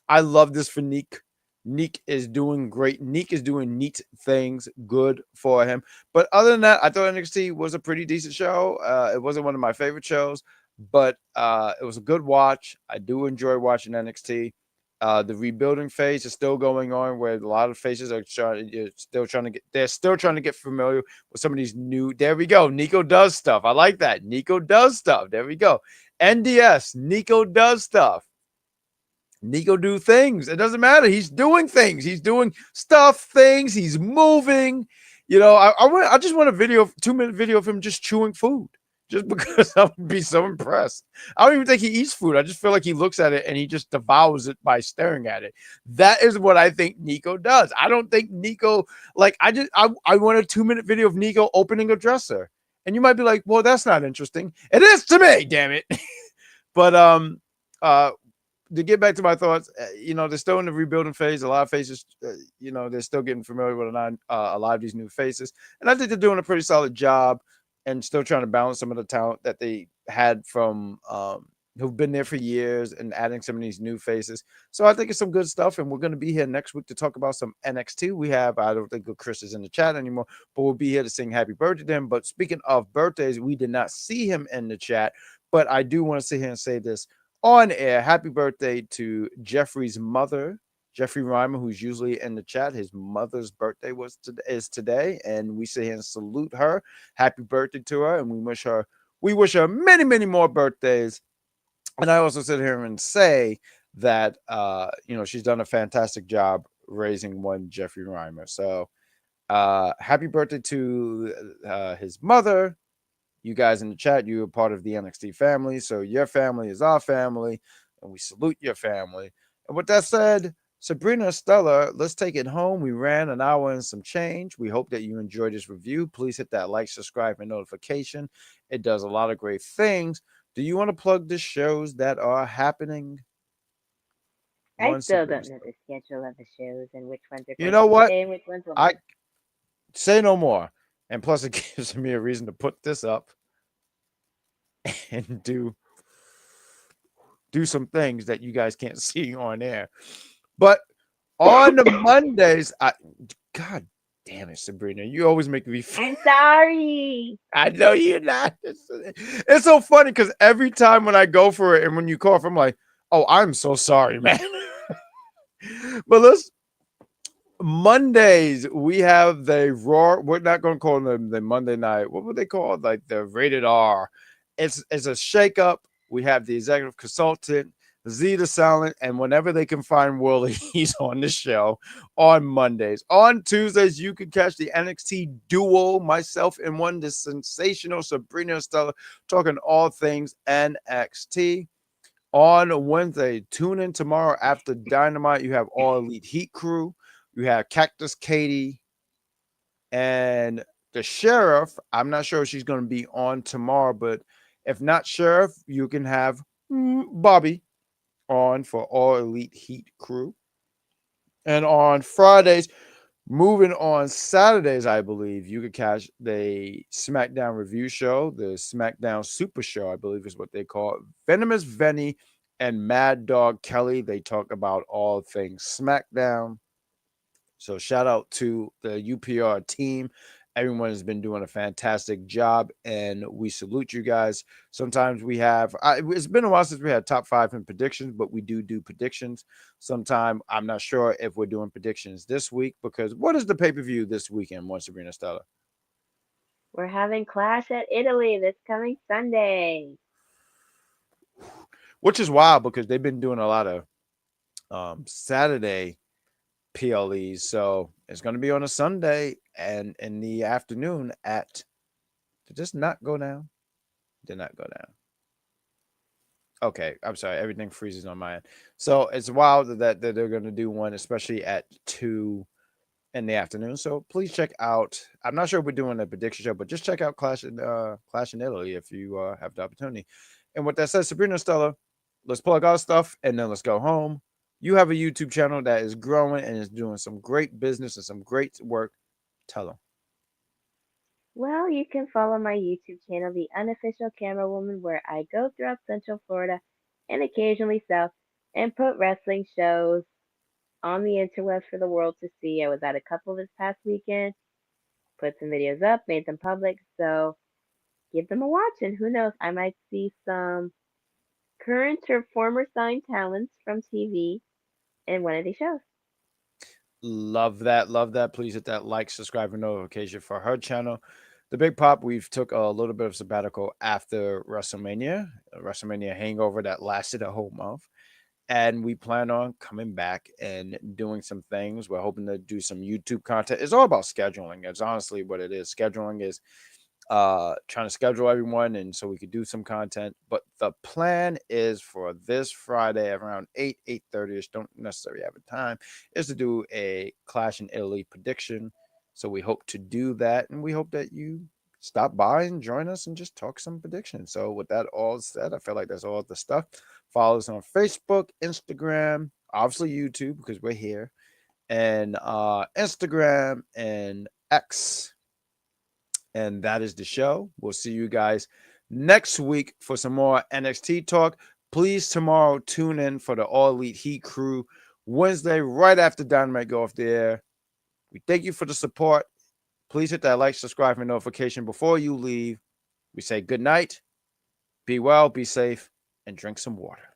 I love this for Neek. Neek is doing great. Neek is doing neat things. Good for him. But other than that, I thought NXT was a pretty decent show. It wasn't one of my favorite shows, but it was a good watch. I do enjoy watching NXT. The rebuilding phase is still going on, where a lot of faces are still trying to get. They're still trying to get familiar with some of these new. There we go. Niko does stuff. I like that. Niko does stuff. There we go. NDS. Niko does stuff. Niko do things. It doesn't matter. He's doing things. He's doing stuff, things. He's moving. I just want a 2-minute video of him just chewing food, just because I would be so impressed. I don't even think he eats food. I just feel like he looks at it and he just devours it by staring at it. That is what I think Niko does. I don't think Niko I want a 2-minute video of Niko opening a dresser, and you might be like, well, that's not interesting. It is to me, damn it. But uh to get back to my thoughts, they're still in the rebuilding phase. A lot of faces, they're still getting familiar with a lot of these new faces. And I think they're doing a pretty solid job and still trying to balance some of the talent that they had from who've been there for years and adding some of these new faces. So I think it's some good stuff. And we're going to be here next week to talk about some NXT. I don't think Chris is in the chat anymore, but we'll be here to sing happy birthday to him. But speaking of birthdays, we did not see him in the chat, but I do want to sit here and say this on air. Happy birthday to Jeffrey's mother, Jeffrey Reimer, who's usually in the chat. His mother's birthday is today, and we sit here and salute her. Happy birthday to her, and we wish her many, many more birthdays. And I also sit here and say that she's done a fantastic job raising one Jeffrey Reimer. So happy birthday to his mother. You guys in the chat, you are part of the NXT family. So your family is our family, and we salute your family. And with that said, Sabrina Stella, let's take it home. We ran an hour and some change. We hope that you enjoyed this review. Please hit that like, subscribe, and notification. It does a lot of great things. Do you want to plug the shows that are happening? I One still Sabrina don't know Stella. the schedule of the shows and which ones are You going to know be what? today and which ones will I not. say no more. And plus, it gives me a reason to put this up and do some things that you guys can't see on air. But on the Mondays, God damn it, Sabrina, you always make me. I'm sorry. I know you're not. It's so funny because every time when I go for it and when you cough, I'm like, oh, I'm so sorry, man. But let's. Mondays we have the Raw. We're not going to call them the Monday night. What would they call it? Like the rated R. It's a shakeup. We have the executive consultant, Zeta Silent, and whenever they can find Willie, he's on the show on Mondays. On Tuesdays, you can catch the NXT duo, myself and one, the sensational Sabrina Stella, talking all things NXT. On Wednesday, tune in tomorrow after Dynamite. You have All Elite Heat Crew. You have Cactus Katie and the Sheriff. I'm not sure if she's going to be on tomorrow, but if not Sheriff, you can have Bobby on for All Elite Heat Crew. And on Fridays, moving on Saturdays, I believe you could catch the SmackDown review show, the SmackDown Super Show, I believe is what they call it. Venomous Venny and Mad Dog Kelly. They talk about all things SmackDown. So shout out to the UPR team. Everyone has been doing a fantastic job, and we salute you guys. Sometimes we have, it's been a while since we had top 5 in predictions, but we do predictions. Sometime I'm not sure if we're doing predictions this week, because what is the pay-per-view this weekend, once Sabrina Stella? We're having Clash at Italy this coming Sunday. Which is wild because they've been doing a lot of Saturday PLEs. So it's going to be on a Sunday and in the afternoon at. Did this not go down? Did not go down. Okay, I'm sorry. Everything freezes on my end. So it's wild that they're going to do one, especially at 2 in the afternoon. So please check out. I'm not sure if we're doing a prediction show, but just check out Clash in Italy if you have the opportunity. And with that said, Sabrina Stella, let's plug our stuff and then let's go home. You have a YouTube channel that is growing and is doing some great business and some great work. Tell them. Well, you can follow my YouTube channel, The Unofficial Camera Woman, where I go throughout Central Florida and occasionally South and put wrestling shows on the interwebs for the world to see. I was at a couple this past weekend, put some videos up, made them public, so give them a watch, and who knows, I might see some current or former signed talents from TV in one of these shows. Love that. Love that. Please hit that like, subscribe, and notification for her channel. The Big Pop, we've took a little bit of sabbatical after WrestleMania, a WrestleMania hangover that lasted a whole month. And we plan on coming back and doing some things. We're hoping to do some YouTube content. It's all about scheduling. It's honestly what it is. Scheduling is trying to schedule everyone and so we could do some content. But the plan is for this Friday around 8:30ish, don't necessarily have a time, is to do a Clash in Italy prediction. So we hope to do that, and we hope that you stop by and join us and just talk some predictions. So with that all said, I feel like that's all the stuff. Follow us on Facebook, Instagram, obviously YouTube because we're here, and Instagram and X. And that is the show. We'll see you guys next week for some more NXT talk. Please tomorrow tune in for the All Elite Heat Crew Wednesday, right after Dynamite go off the air. We thank you for the support. Please hit that like, subscribe, and notification before you leave. We say good night, be well, be safe, and drink some water.